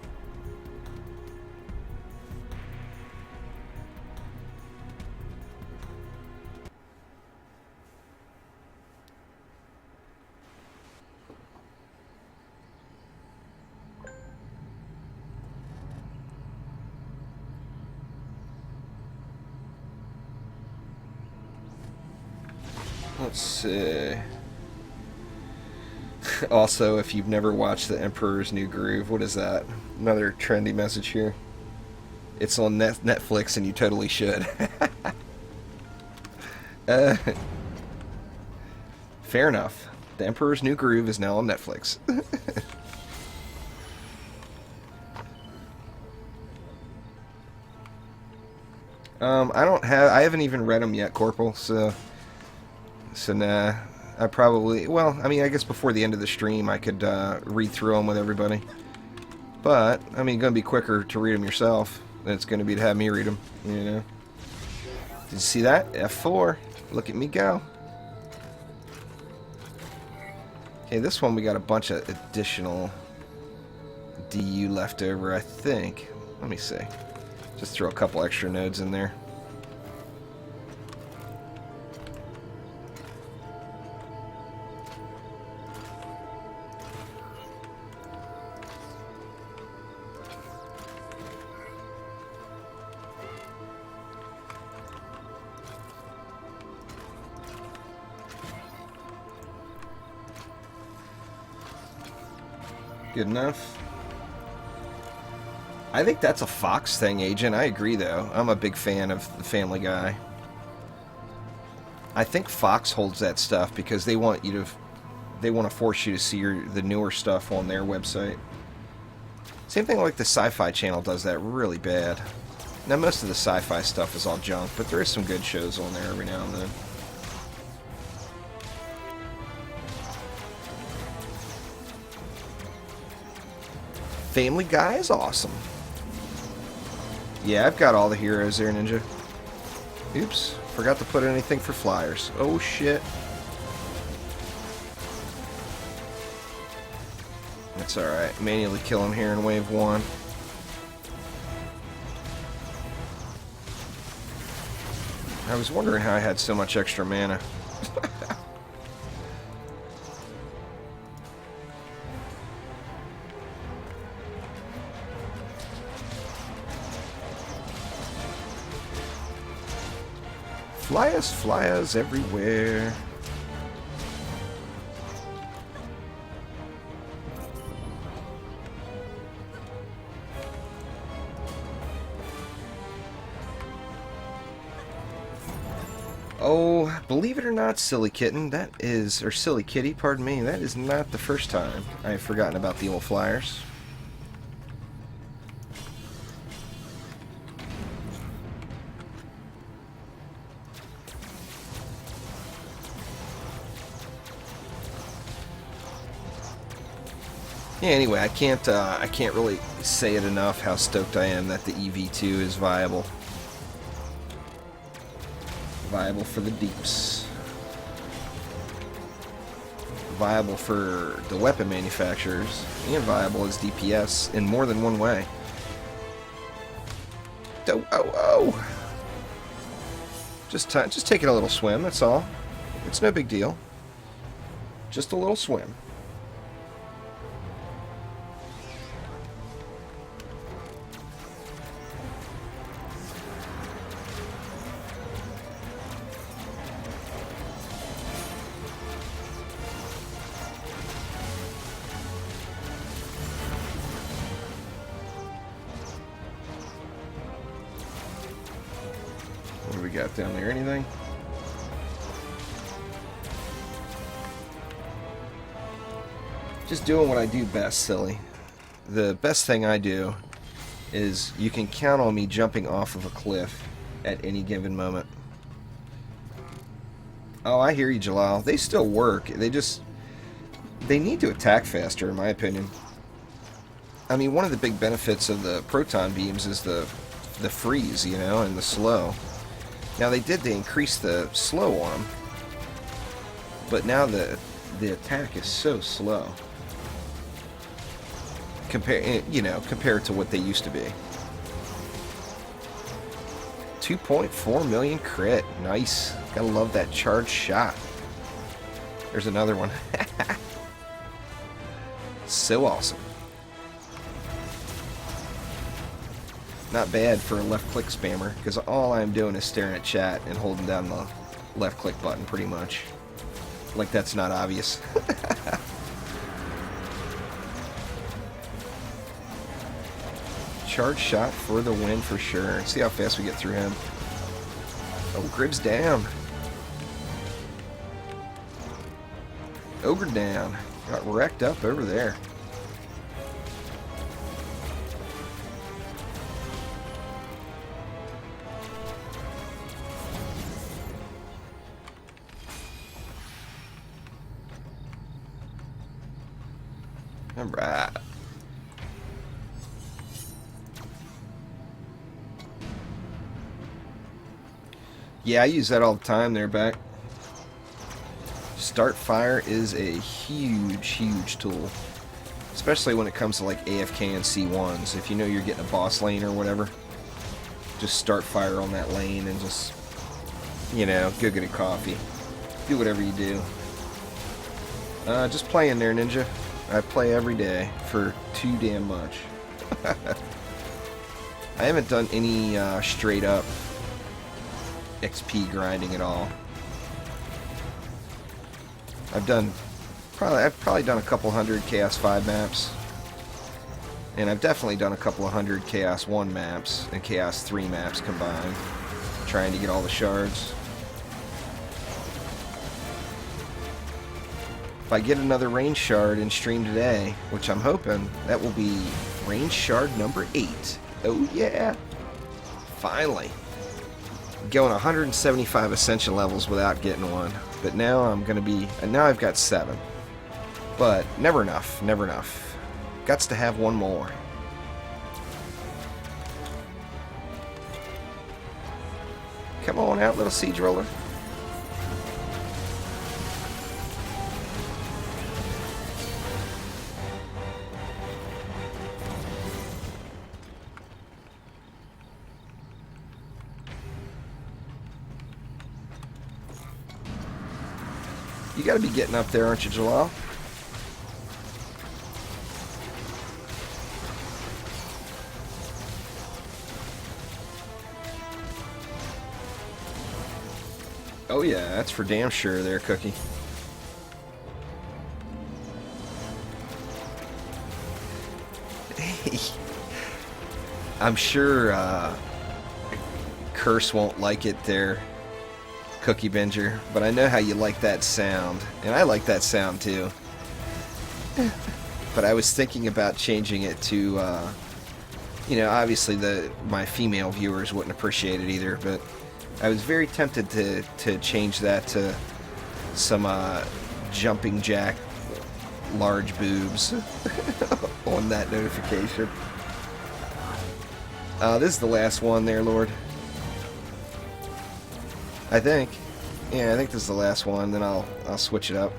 Let's see. Also, if you've never watched The Emperor's New Groove, what is that? Another trendy message here. It's on Netflix and you totally should. Fair enough. The Emperor's New Groove is now on Netflix. I haven't even read them yet, Corporal, so nah. I probably, well, I mean, I guess before the end of the stream I could read through them with everybody. But, I mean, it's going to be quicker to read them yourself than it's going to be to have me read them, you know. Did you see that? F4. Look at me go. Okay, this one we got a bunch of additional DU left over, I think. Let me see. Just throw a couple extra nodes in there. Good enough. I think that's a Fox thing, Agent. I agree, though. I'm a big fan of the Family Guy. I think Fox holds that stuff because they want you to... They want to force you to see the newer stuff on their website. Same thing like the Sci-Fi Channel does that really bad. Now, most of the sci-fi stuff is all junk, but there is some good shows on there every now and then. Family Guy is awesome. Yeah, I've got all the heroes there, Ninja. Oops, forgot to put anything for flyers. Oh, shit. That's alright. Manually kill him here in wave 1. I was wondering how I had so much extra mana. Flyers everywhere. Oh, believe it or not, Silly Kitten, that is, or Silly Kitty, pardon me, that is not the first time I've forgotten about the old flyers. Yeah, anyway, I can't really say it enough how stoked I am that the EV2 is viable. Viable for the deeps. Viable for the weapon manufacturers. And viable as DPS in more than one way. Oh! Just taking a little swim, that's all. It's no big deal. Just a little swim. What do we got down there? Anything? Just doing what I do best, Silly. The best thing I do is you can count on me jumping off of a cliff at any given moment. Oh, I hear you, Jalal. They still work. They need to attack faster, in my opinion. I mean, one of the big benefits of the proton beams is the freeze, you know, and the slow. Now they increased the slow on them, but now the attack is so slow compared to what they used to be. 2.4 million crit, nice. Gotta love that charged shot. There's another one. So awesome. Not bad for a left-click spammer, because all I'm doing is staring at chat and holding down the left-click button, pretty much. Like that's not obvious. Charge shot for the win for sure. See how fast we get through him. Oh, Grib's down. Ogre down. Got wrecked up over there. Alright. Yeah, I use that all the time there, back. Start fire is a huge tool. Especially when it comes to like AFK and C1s. If you know you're getting a boss lane or whatever, just start fire on that lane and just, you know, go get a coffee. Do whatever you do. Just playing there, Ninja. I play every day for too damn much. I haven't done any straight up XP grinding at all. I've probably done a couple hundred Chaos 5 maps, And I've definitely done a couple of hundred Chaos 1 maps and Chaos 3 maps combined, trying to get all the shards. If I get another range shard in stream today, which I'm hoping, that will be range shard number 8. Oh yeah! Finally! Going 175 ascension levels without getting one. But now I'm gonna be, and now I've got 7. But never enough, never enough. Gots to have one more. Come on out, little siege roller. You gotta be getting up there, aren't you, Jalal? Oh yeah, that's for damn sure there, Cookie. I'm sure Curse won't like it there, Cookie Binger, but I know how you like that sound, and I like that sound too. But I was thinking about changing it to, you know, obviously my female viewers wouldn't appreciate it either, but I was very tempted to change that to some jumping jack large boobs on that notification. This is the last one there, Lord. I think. Yeah, I think this is the last one, then I'll switch it up.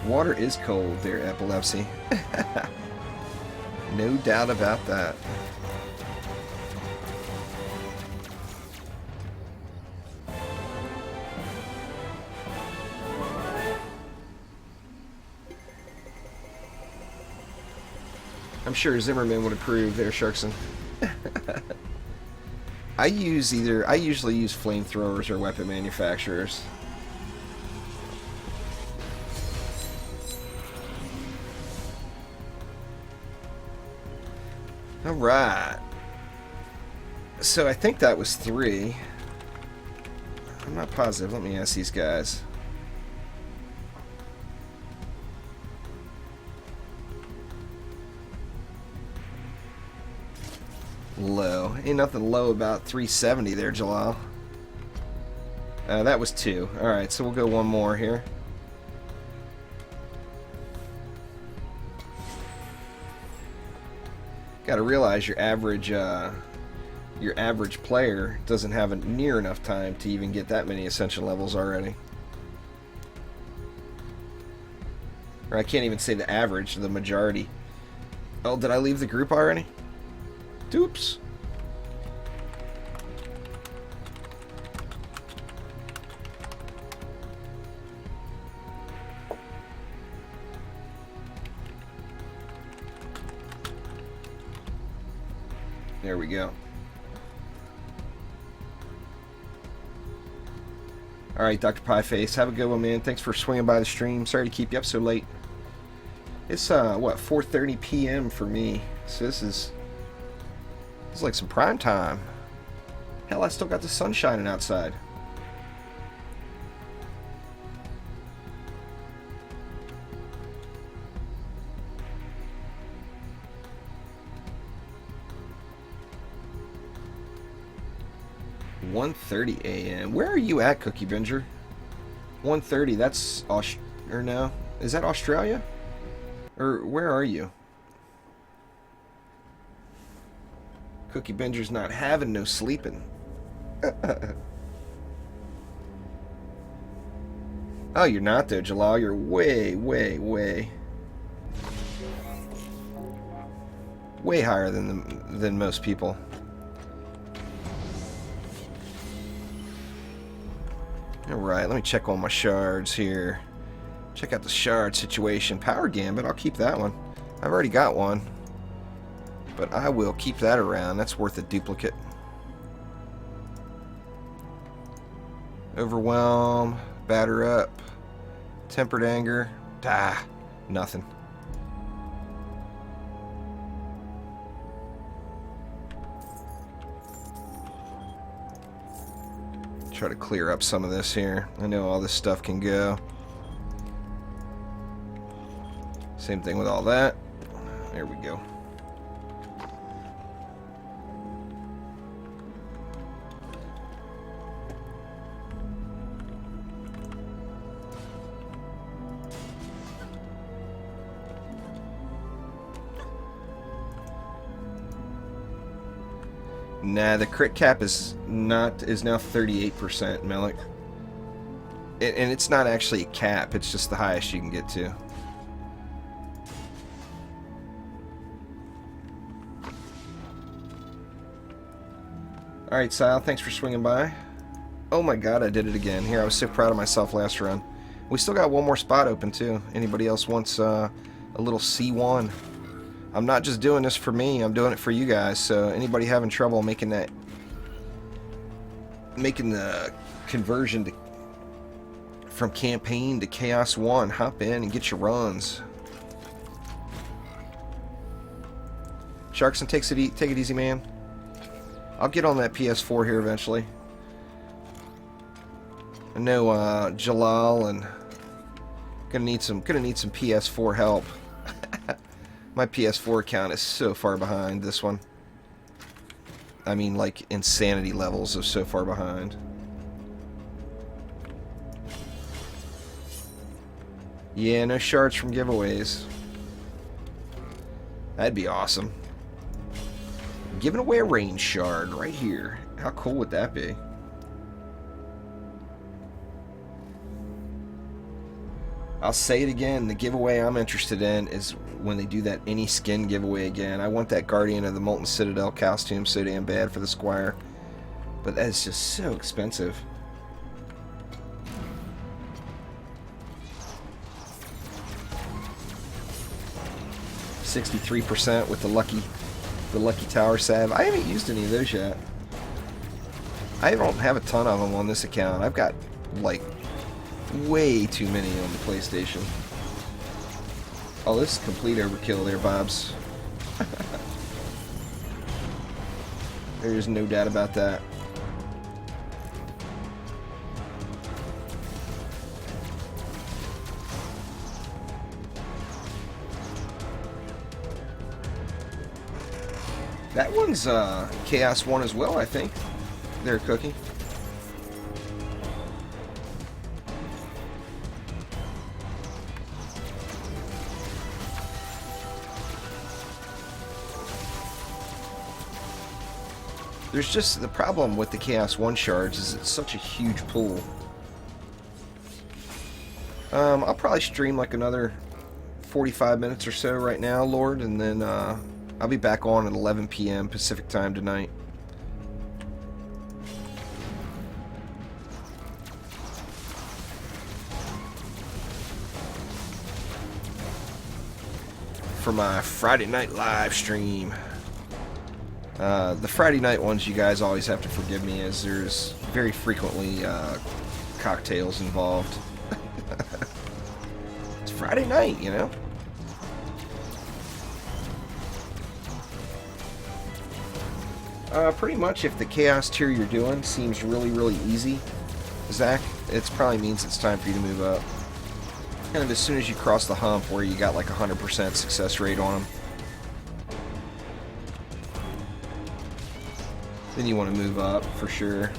Water is cold there, Epilepsy. No doubt about that. I'm sure Zimmerman would approve there, Sharkson. I usually use flamethrowers or weapon manufacturers. Alright. So I think that was 3. I'm not positive. Let me ask these guys. Low. Ain't nothing low about 370 there, Jalal. That was 2. Alright, so we'll go one more here. Gotta realize your average player doesn't have near enough time to even get that many ascension levels already. Or I can't even say the average, the majority. Oh, did I leave the group already? Oops. There we go. Alright, Dr. Pieface, have a good one, man. Thanks for swinging by the stream. Sorry to keep you up so late. It's, what, 4:30 p.m. for me. So this is like some prime time. Hell, I still got the sun shining outside. (1:30 a.m.) Where are you at, Cookie Binger? 1:30. That's or no? Is that Australia? Or where are you? Cookie Binger's not having no sleeping. Oh, you're not though, Jalal. You're way higher than most people. Alright, let me check on my shards here. Check out the shard situation. Power Gambit, I'll keep that one. I've already got one, but I will keep that around. That's worth a duplicate. Overwhelm, batter up, tempered anger. Ah, nothing. Try to clear up some of this here. I know all this stuff can go. Same thing with all that. There we go. Nah, the crit cap is now 38%, Melik. And it's not actually a cap, it's just the highest you can get to. Alright, Sile, thanks for swinging by. Oh my god, I did it again. Here, I was so proud of myself last run. We still got one more spot open, too. Anybody else wants a little C1? I'm not just doing this for me, I'm doing it for you guys. So anybody having trouble making the conversion from campaign to Chaos 1, hop in and get your runs. Sharkson, take it easy, man. I'll get on that PS4 here eventually. I know Jalal and gonna need some PS4 help. My PS4 account is so far behind this one. I mean, like, insanity levels of so far behind. Yeah, no shards from giveaways. That'd be awesome. Giving away a range shard right here. How cool would that be? I'll say it again, the giveaway I'm interested in is when they do that any skin giveaway again. I want that Guardian of the Molten Citadel costume so damn bad for the Squire. But that is just so expensive. $63% with the lucky tower salve. I haven't used any of those yet. I don't have a ton of them on this account. I've got like way too many on the PlayStation. Oh, this is complete overkill there, Bobs. There's no doubt about that. That one's Chaos 1 as well, I think. They're cooking. There's just the problem with the Chaos 1 shards is it's such a huge pool. I'll probably stream like another 45 minutes or so right now, Lord, and then I'll be back on at 11 p.m. Pacific time tonight. For my Friday night live stream. The Friday night ones, you guys always have to forgive me, as there's very frequently cocktails involved. It's Friday night, you know? Pretty much if the Chaos tier you're doing seems really, really easy, Zach, it probably means it's time for you to move up. Kind of as soon as you cross the hump where you got like 100% success rate on them. Then you want to move up for sure.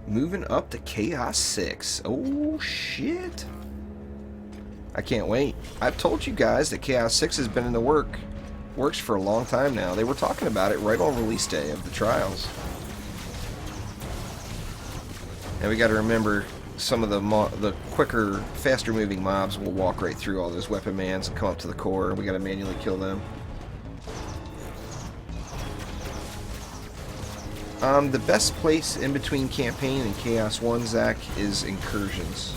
Moving up to Chaos 6. Oh, shit. I can't wait. I've told you guys that Chaos 6 has been in the works for a long time now. They were talking about it right on release day of the trials. And we got to remember, some of the quicker, faster moving mobs will walk right through all those weapon mans and come up to the core. We gotta manually kill them. The best place in between campaign and Chaos 1, Zach, is incursions.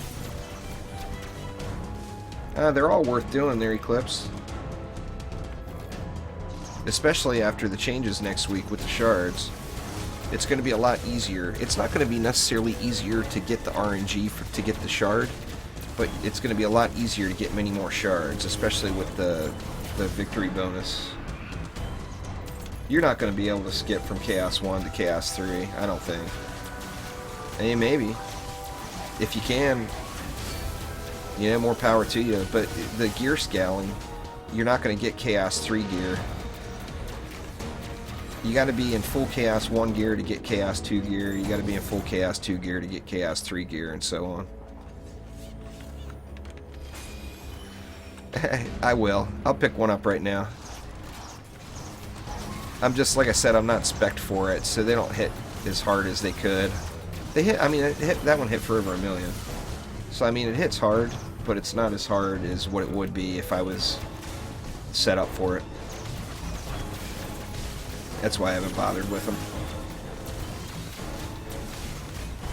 They're all worth doing there, Eclipse. Especially after the changes next week with the shards. It's going to be a lot easier. It's not going to be necessarily easier to get the RNG to get the shard, but it's going to be a lot easier to get many more shards, especially with the victory bonus. You're not going to be able to skip from Chaos 1 to Chaos 3, I don't think. Hey, maybe. If you can, you know, more power to you. But the gear scaling, you're not going to get Chaos 3 gear. You got to be in full Chaos 1 gear to get Chaos 2 gear. You got to be in full Chaos 2 gear to get Chaos 3 gear, and so on. I will. I'll pick one up right now. I'm just, like I said, I'm not spec'd for it, so they don't hit as hard as they could. They hit, I mean, that one hit for over 1 million. So, I mean, it hits hard, but it's not as hard as what it would be if I was set up for it. That's why I haven't bothered with them.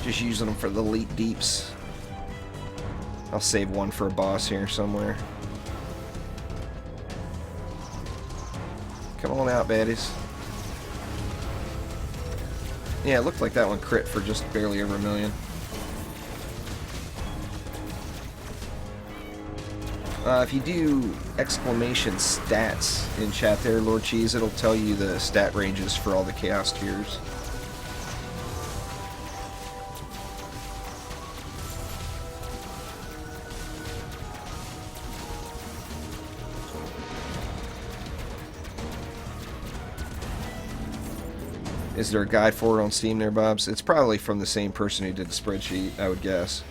Just using them for the elite deeps. I'll save one for a boss here somewhere. Come on out, baddies. Yeah, it looked like that one crit for just barely over 1 million. If you do exclamation stats in chat there, Lord Cheese, it'll tell you the stat ranges for all the Chaos tiers. Is there a guide for it on Steam there, Bobs? It's probably from the same person who did the spreadsheet, I would guess.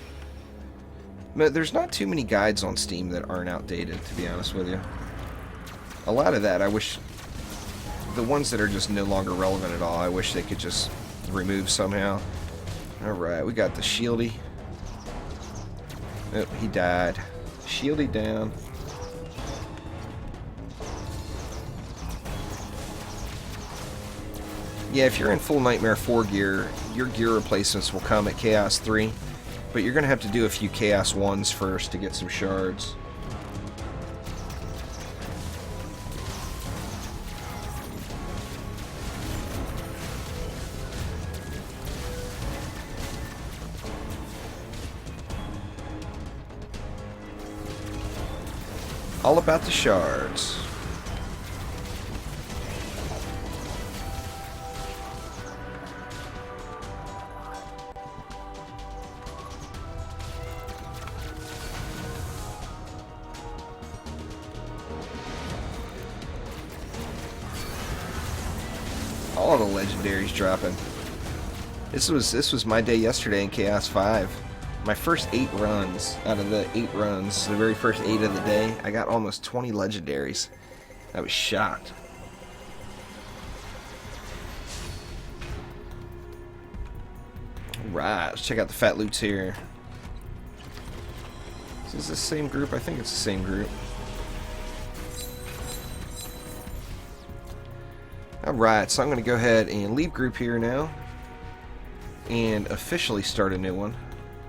But there's not too many guides on Steam that aren't outdated, to be honest with you. A lot of that, I wish... The ones that are just no longer relevant at all, I wish they could just remove somehow. Alright, we got the Shieldy. Oh, he died. Shieldy down. Yeah, if you're in full Nightmare 4 gear, your gear replacements will come at Chaos 3, but you're going to have to do a few Chaos 1s first to get some shards. All about the shards. All the legendaries dropping. This was my day yesterday in Chaos 5. My first 8 runs out of the 8 runs, the very first 8 of the day, I got almost 20 legendaries. I was shocked. Alright, let's check out the fat loots here. Is this the same group? I think it's the same group. Alright, so I'm going to go ahead and leave group here now and officially start a new one.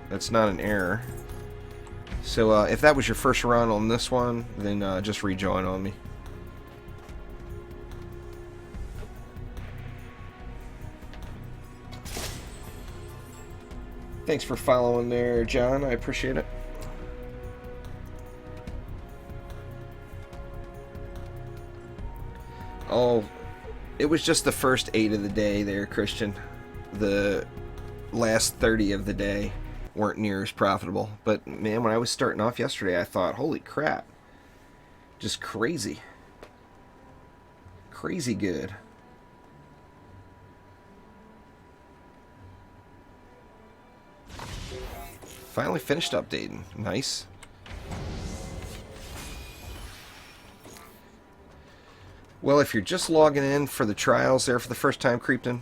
That's not an error. So if that was your first run on this one, then just rejoin on me. Thanks for following there, John. I appreciate it. Oh, it was just the first 8 of the day there, Christian. The last 30 of the day weren't near as profitable. But, man, when I was starting off yesterday, I thought, holy crap. Just crazy. Crazy good. Finally finished updating. Nice. Well, if you're just logging in for the trials there for the first time, Creepton,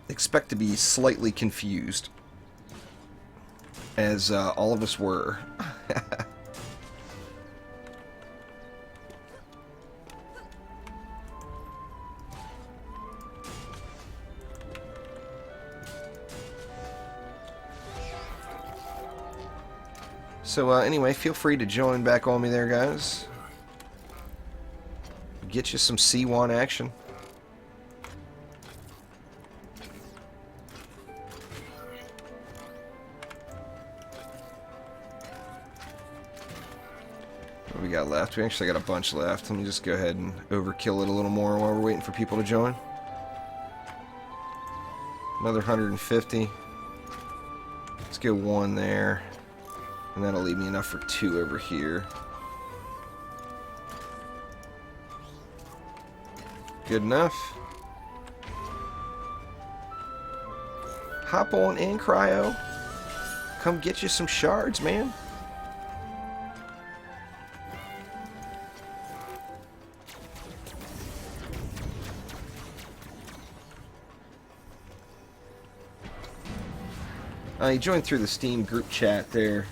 expect to be slightly confused. as all of us were. So anyway, feel free to join back on me there, guys. Get you some C1 action. What do we got left? We actually got a bunch left. Let me just go ahead and overkill it a little more while we're waiting for people to join. Another 150. Let's go 1 there. And that'll leave me enough for 2 over here. Good enough. Hop on in, Cryo. Come get you some shards, man. You joined through the Steam group chat there.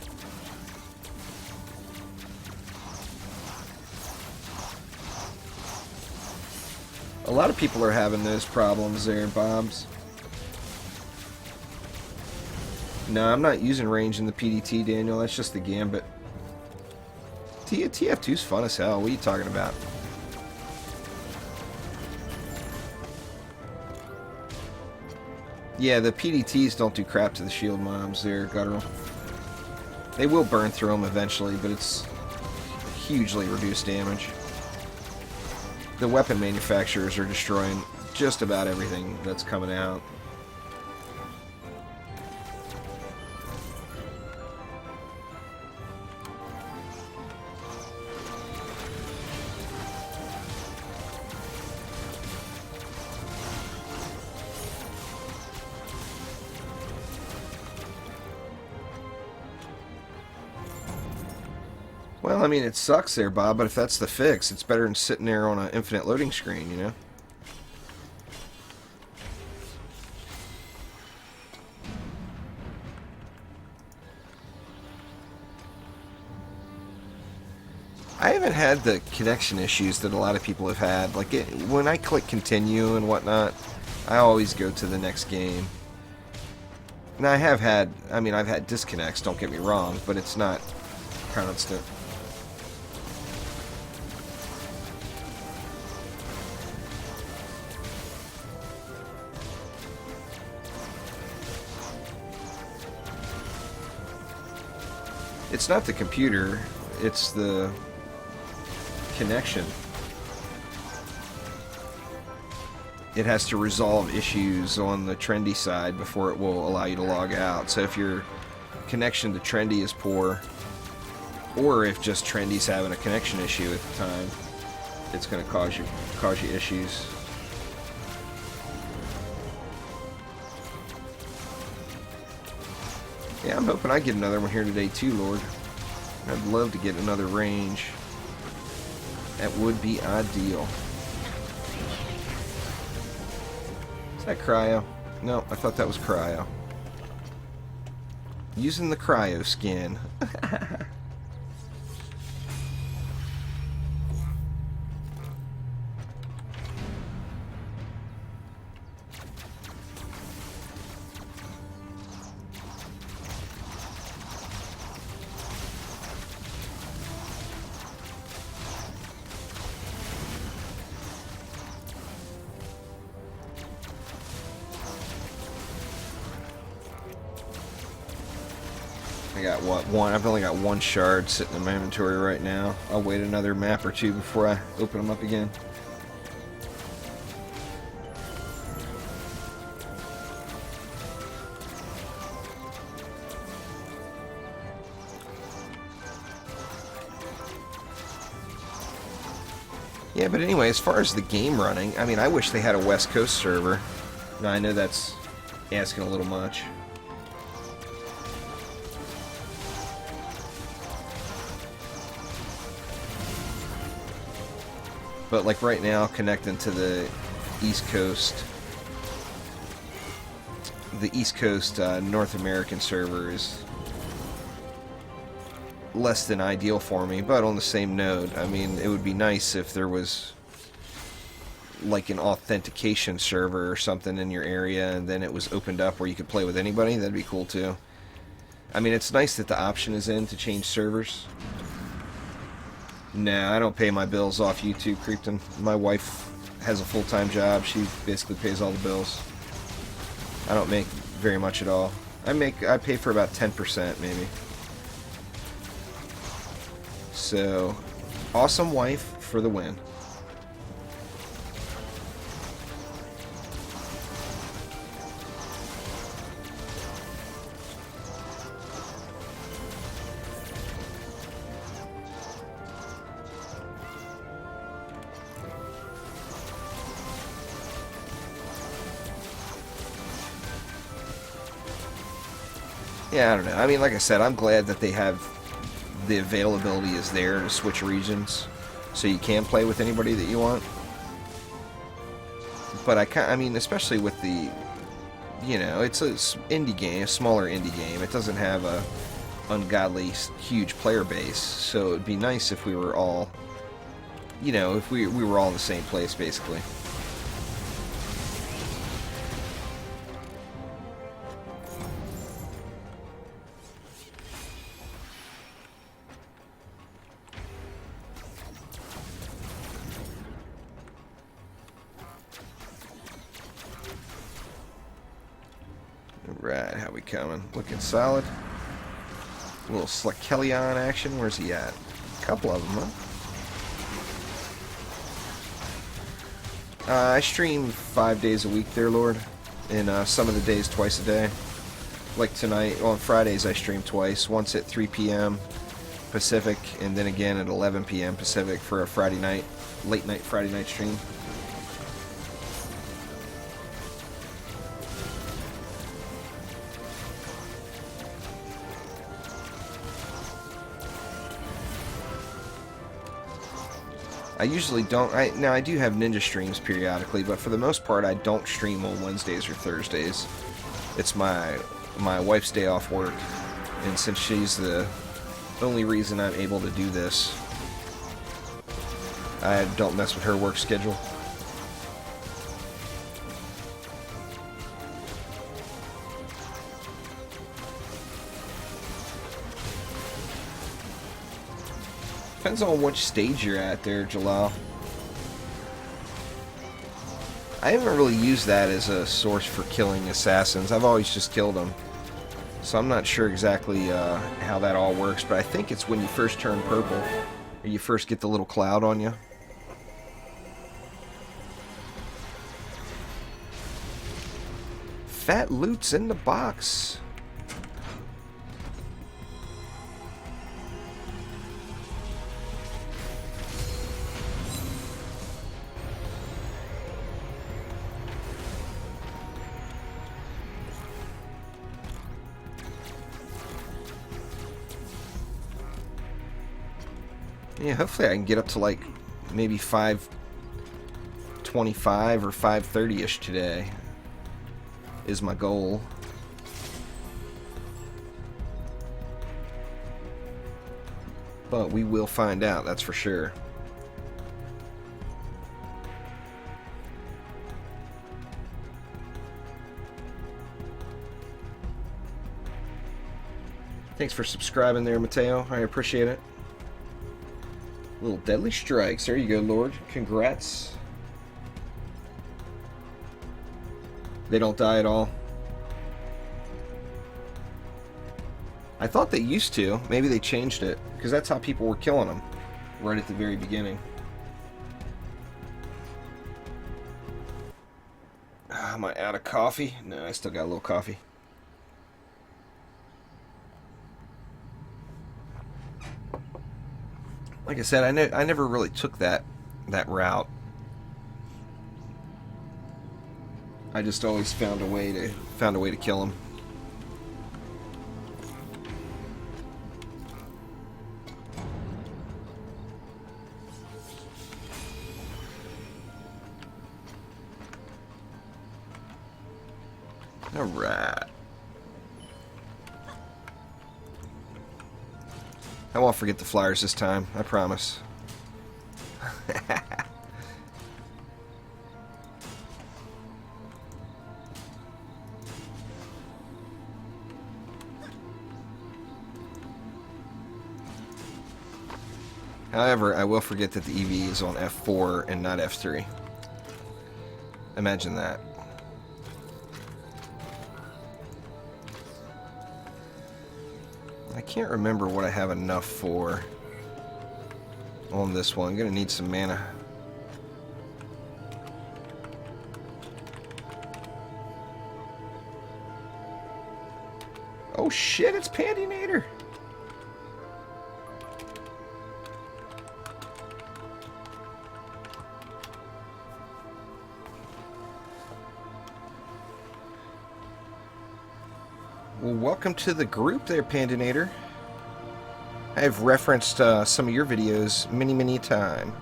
A lot of people are having those problems there, Bobs. No, I'm not using range in the PDT, Daniel. That's just the Gambit. TF2's fun as hell. What are you talking about? Yeah, the PDTs don't do crap to the shield mobs there, Guttural. They will burn through them eventually, but it's hugely reduced damage. The weapon manufacturers are destroying just about everything that's coming out. Well, I mean, it sucks there, Bob, but if that's the fix, it's better than sitting there on an infinite loading screen, you know? I haven't had the connection issues that a lot of people have had. Like, when I click continue and whatnot, I always go to the next game. Now, I've had disconnects, don't get me wrong, but it's not constant. It's not the computer, it's the connection. It has to resolve issues on the Trendy side before it will allow you to log out. So if your connection to Trendy is poor, or if just Trendy's having a connection issue at the time, it's going to cause you issues. Yeah, I'm hoping I get another one here today too, Lord. I'd love to get another range. That would be ideal. Is that Cryo? No, I thought that was Cryo. Using the Cryo skin. I got what, one? I've only got 1 shard sitting in my inventory right now. I'll wait another map or 2 before I open them up again. Yeah, but anyway, as far as the game running, I mean, I wish they had a West Coast server. Now, I know that's asking a little much. But like right now, connecting to the East Coast North American server is less than ideal for me. But on the same note, I mean, it would be nice if there was like an authentication server or something in your area, and then it was opened up where you could play with anybody. That'd be cool too. I mean, it's nice that the option is in to change servers. Nah, I don't pay my bills off YouTube, Creepton. My wife has a full-time job. She basically pays all the bills. I don't make very much at all. I pay for about 10% maybe. So, awesome wife for the win. Yeah, I don't know. I mean, like I said, I'm glad that they have the availability is there to switch regions, so you can play with anybody that you want. But I mean, especially with the, you know, it's a indie game, a smaller indie game. It doesn't have a ungodly huge player base, so it'd be nice if we were all, you know, if we were all in the same place, basically. Right, how we coming? Looking solid. A little Slakelion action. Where's he at? A couple of them, huh? I stream 5 days a week there, Lord. And some of the days twice a day. Like tonight, on Fridays I stream twice. Once at 3 p.m. Pacific, and then again at 11 p.m. Pacific for a Friday night, late night Friday night stream. I usually don't. Now I do have ninja streams periodically, but for the most part, I don't stream on Wednesdays or Thursdays. It's my wife's day off work, and since she's the only reason I'm able to do this, I don't mess with her work schedule. Depends on which stage you're at there, Jalal. I haven't really used that as a source for killing assassins. I've always just killed them. So I'm not sure exactly how that all works, but I think it's when you first turn purple, or you first get the little cloud on you. Fat loot's in the box. Yeah, hopefully I can get up to like maybe 525 or 530-ish today is my goal. But we will find out, that's for sure. Thanks for subscribing there, Mateo. I appreciate it. Little deadly strikes. There you go, Lord. Congrats. They don't die at all. I thought they used to. Maybe they changed it, because that's how people were killing them right at the very beginning. Am I out of coffee? No, I still got a little coffee. Like I said, I never really took that route. I just always found a way to kill him. All right. I won't forget the flyers this time, I promise. However, I will forget that the EV is on F4 and not F3. Imagine that. I can't remember what I have enough for on this one. I'm gonna need some mana. Oh shit, it's Pandinator! Well, welcome to the group there, Pandinator. I have referenced some of your videos many a time.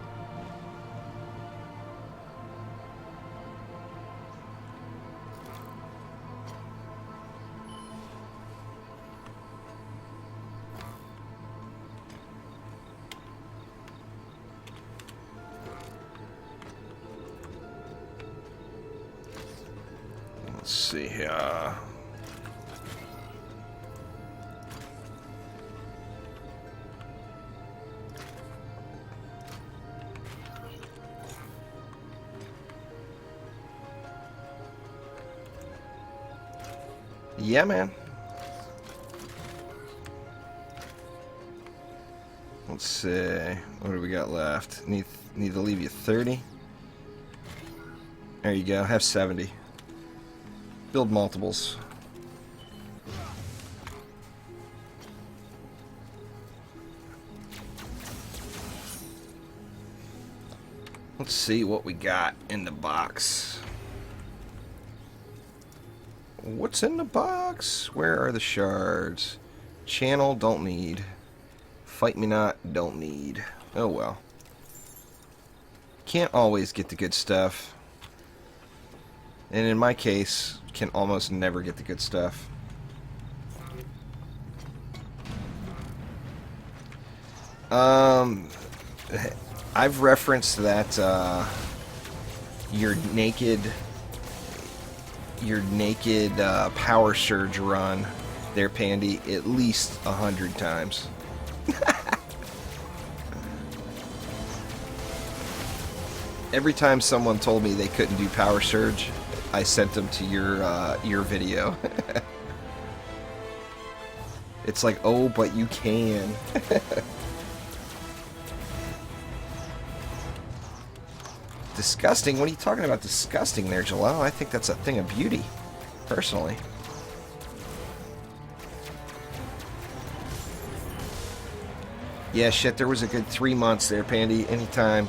Let's see here. Yeah, man. Let's see. What do we got left? Need to leave you 30. There you go. Have 70. Build multiples. Let's see what we got in the box. What's in the box? Where are the shards? Channel, don't need. Fight me not, don't need. Oh well. Can't always get the good stuff. And in my case, can almost never get the good stuff. I've referenced that your naked power surge run there, Pandy, at least 100 times. Every time someone told me they couldn't do power surge, I sent them to your video. It's like, oh, but you can. Disgusting? What are you talking about disgusting there, Jalal? I think that's a thing of beauty, personally. Yeah, shit, there was a good 3 months there, Pandy. Anytime.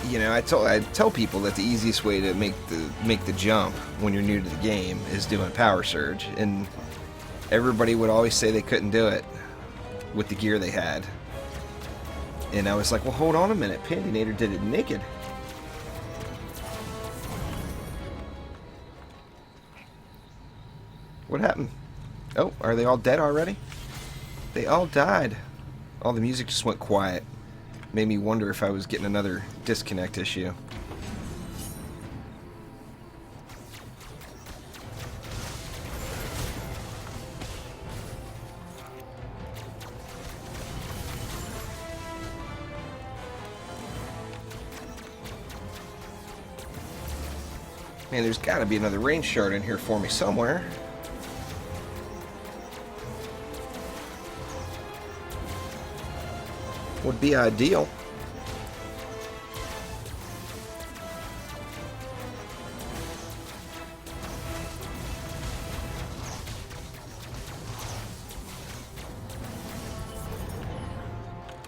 You know, I tell people that the easiest way to make the jump when you're new to the game is doing power surge, and everybody would always say they couldn't do it with the gear they had. And I was like, well, hold on a minute. Pandinator did it naked. What happened? Oh, are they all dead already? They all died. Oh, the music just went quiet. Made me wonder if I was getting another disconnect issue. Man, there's got to be another range shard in here for me somewhere. Would be ideal.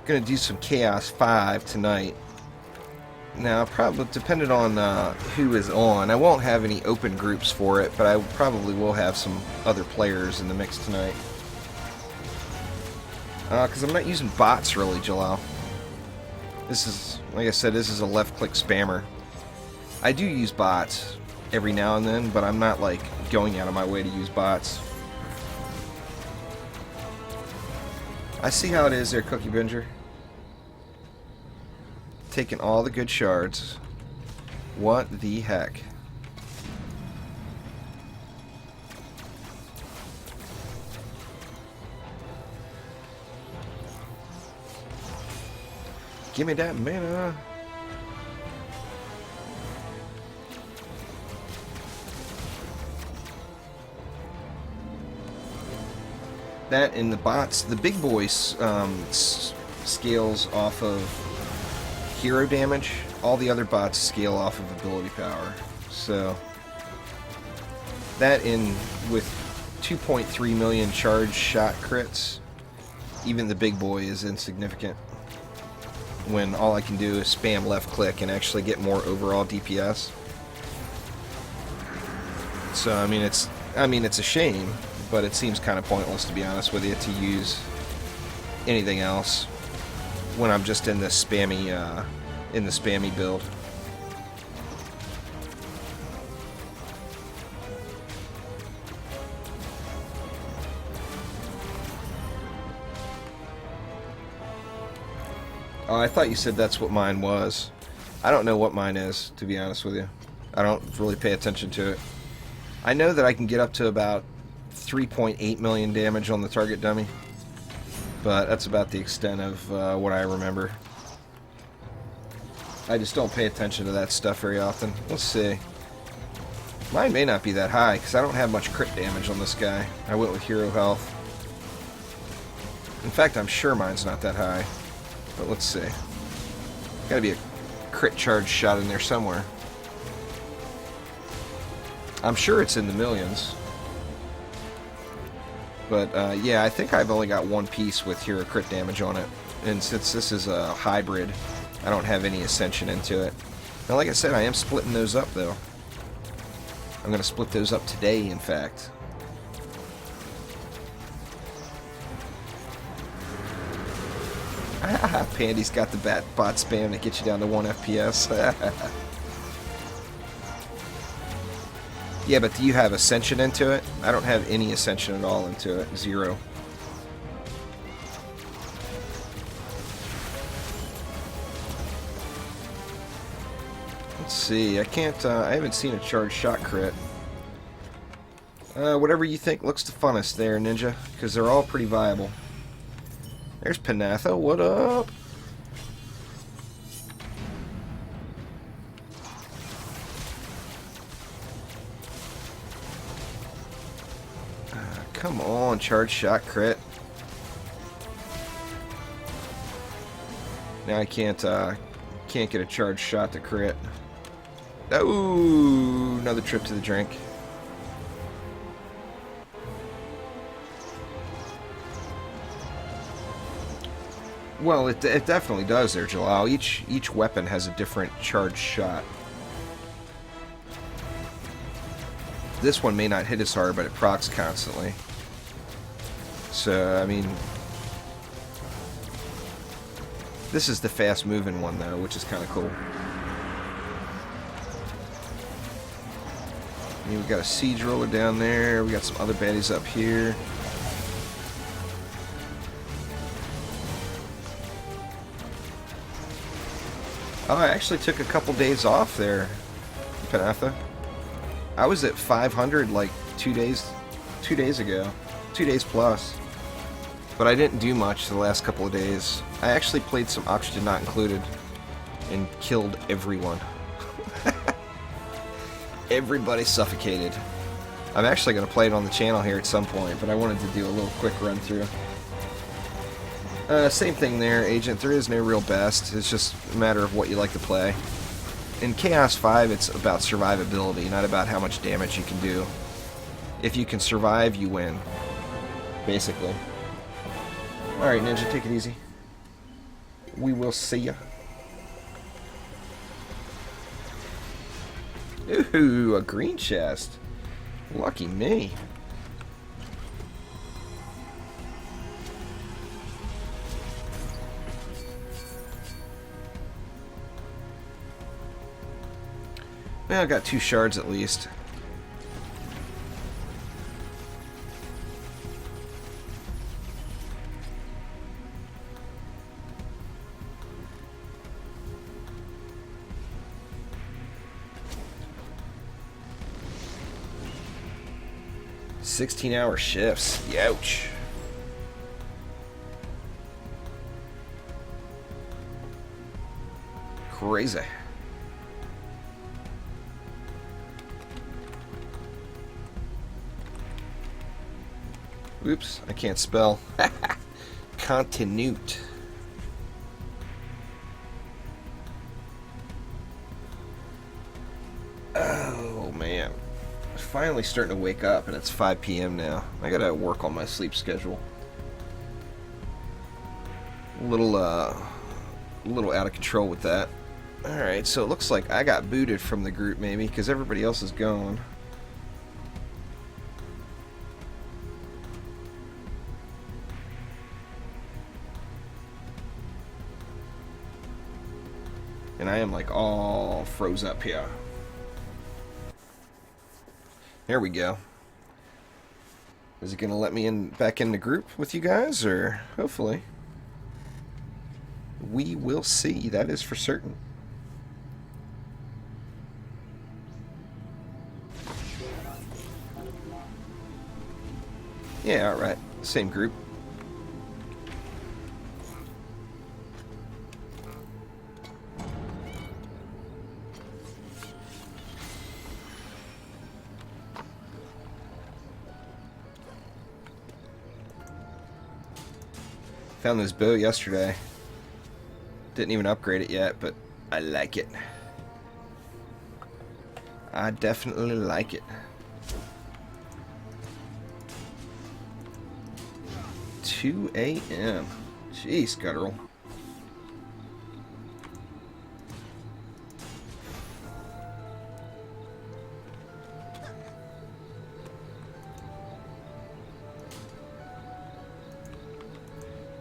Gonna do some Chaos 5 tonight. Now, probably depending on who is on. I won't have any open groups for it, but I probably will have some other players in the mix tonight. Because I'm not using bots really, Jalal. This is, like I said, this is a left-click spammer. I do use bots every now and then, but I'm not like going out of my way to use bots. I see how it is there, Cookie Binger. Taking all the good shards. What the heck? Give me that mana. That and the bots, the big boys scales off of hero damage. All the other bots scale off of ability power. So that in with 2.3 million charge shot crits, even the big boy is insignificant when all I can do is spam left click and actually get more overall DPS. So I mean it's a shame, but it seems kind of pointless, to be honest with you, to use anything else when I'm just in the spammy build. Oh, I thought you said that's what mine was. I don't know what mine is, to be honest with you. I don't really pay attention to it. I know that I can get up to about 3.8 million damage on the target dummy, but that's about the extent of what I remember. I just don't pay attention to that stuff very often. Let's see. Mine may not be that high, because I don't have much crit damage on this guy. I went with hero health. In fact, I'm sure mine's not that high. But let's see. Gotta be a crit charge shot in there somewhere. I'm sure it's in the millions. But yeah, I think I've only got one piece with hero crit damage on it. And since this is a hybrid, I don't have any ascension into it. Now, like I said, I am splitting those up, though. I'm going to split those up today, in fact. Pandy's got the bot spam to get you down to 1 FPS. Yeah, but do you have ascension into it? I don't have any ascension at all into it. 0. Let's see. I can't. I haven't seen a charged shot crit. Whatever you think looks the funnest there, Ninja, because they're all pretty viable. There's Panatha. What up? Come on, charge shot crit. Now I can't get a charge shot to crit. Ooh, another trip to the drink. Well, it definitely does there, Jalal. Each weapon has a different charged shot. This one may not hit as hard, but it procs constantly. So, I mean, this is the fast-moving one, though, which is kind of cool. I mean, we got a siege roller down there. We got some other baddies up here. Oh, I actually took a couple days off there, Panatha. I was at 500 like 2 days ago. 2 days plus. But I didn't do much the last couple of days. I actually played some Oxygen Not Included and killed everyone. Everybody suffocated. I'm actually going to play it on the channel here at some point, but I wanted to do a little quick run through. Same thing there, Agent. There is no real best. It's just a matter of what you like to play. In Chaos 5, it's about survivability, not about how much damage you can do. If you can survive, you win. Basically. Alright, Ninja, take it easy. We will see ya. Ooh, a green chest. Lucky me. Well, I got 2 shards at least. 16-hour shifts. Youch. Crazy. Oops, I can't spell. Continute. Oh man. I'm finally starting to wake up and it's 5 p.m. now. I gotta work on my sleep schedule. A little out of control with that. Alright, so it looks like I got booted from the group maybe because everybody else is gone. And I am like all froze up here. There we go. Is it gonna let me back in the group with you guys, or hopefully? We will see, that is for certain. Yeah, alright. Same group. Found this bow yesterday. Didn't even upgrade it yet, but I like it. I definitely like it. 2 a.m. Jeez, guttural.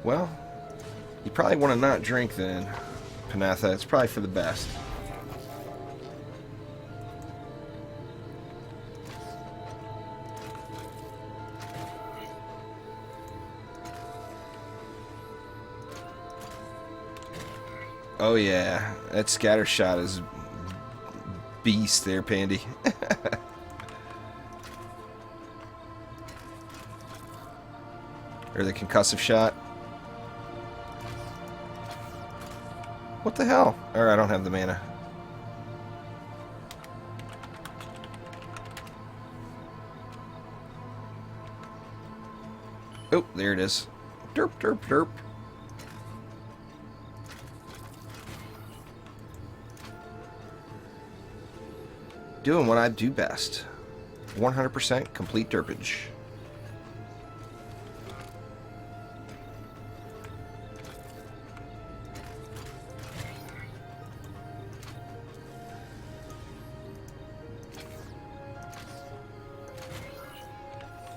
Well, you probably want to not drink then, Panatha. It's probably for the best. Oh yeah, that scatter shot is beast there, Pandy. Or the concussive shot. What the hell? Or I don't have the mana. Oh, there it is. Derp, derp, derp. Doing what I do best. 100% complete derpage.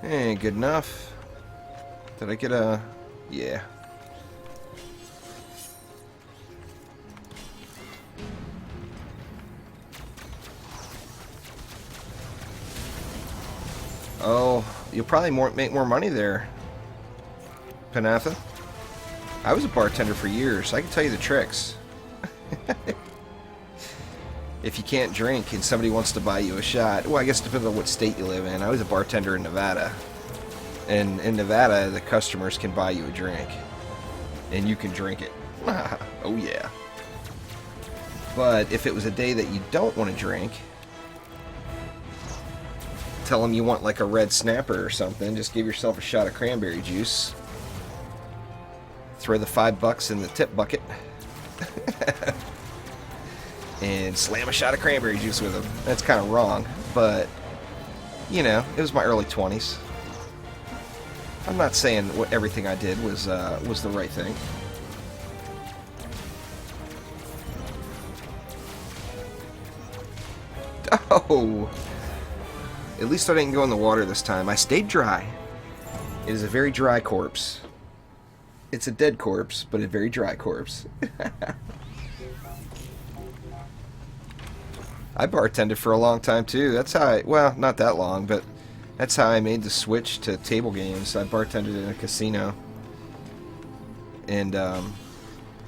Hey, good enough. Did I get a... yeah. Oh, you'll probably make more money there, Panatha. I was a bartender for years. I can tell you the tricks. If you can't drink and somebody wants to buy you a shot, well, I guess it depends on what state you live in. I was a bartender in Nevada. And in Nevada, the customers can buy you a drink. And you can drink it. Oh, yeah. But if it was a day that you don't want to drink, tell them you want like a red snapper or something. Just give yourself a shot of cranberry juice. Throw the $5 in the tip bucket. And slam a shot of cranberry juice with them. That's kind of wrong, but you know, it was my early 20s. I'm not saying what everything I did was the right thing. Oh, at least I didn't go in the water this time. I stayed dry. It is a very dry corpse. It's a dead corpse, but a very dry corpse. I bartended for a long time too. That's how I, well, not that long, but that's how I made the switch to table games. I bartended in a casino and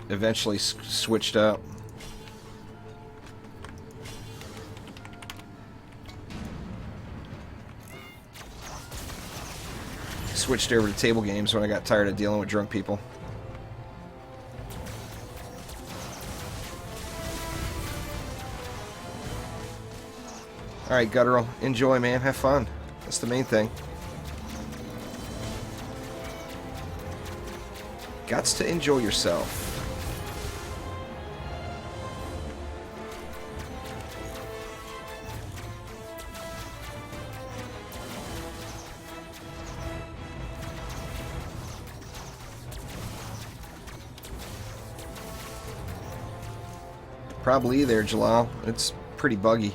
eventually switched up. Switched over to table games when I got tired of dealing with drunk people. Alright, Guttural. Enjoy, man. Have fun. That's the main thing. Gots to enjoy yourself. Probably there, Jalal. It's pretty buggy.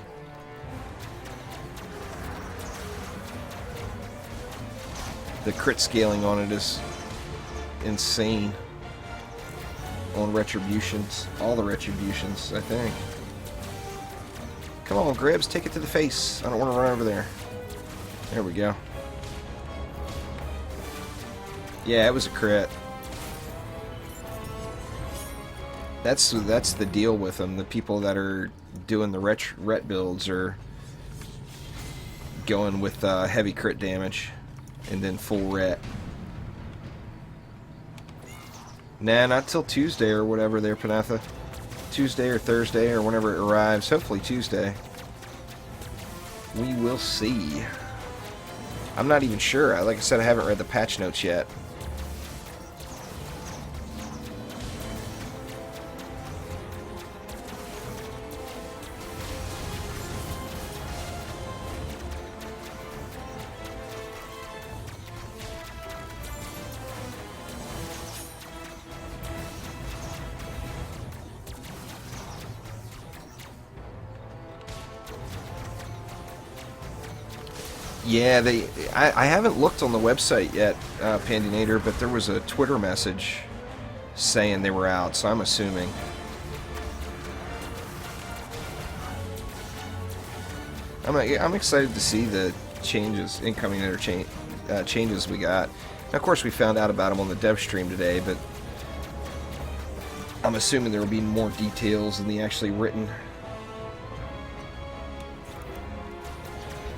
The crit scaling on it is insane. On retributions. All the retributions, I think. Come on, Gribbs, take it to the face. I don't want to run over there. There we go. Yeah, it was a crit. That's the deal with them. The people that are doing the ret builds are going with heavy crit damage and then full ret. Nah, not till Tuesday or whatever there, Panatha. Tuesday or Thursday or whenever it arrives. Hopefully Tuesday. We will see. I'm not even sure. Like I said, I haven't read the patch notes yet. Yeah, I haven't looked on the website yet, Pandinator, but there was a Twitter message saying they were out, so I'm assuming. I'm excited to see the changes, incoming changes we got. Now, of course, we found out about them on the dev stream today, but I'm assuming there will be more details than the actually written.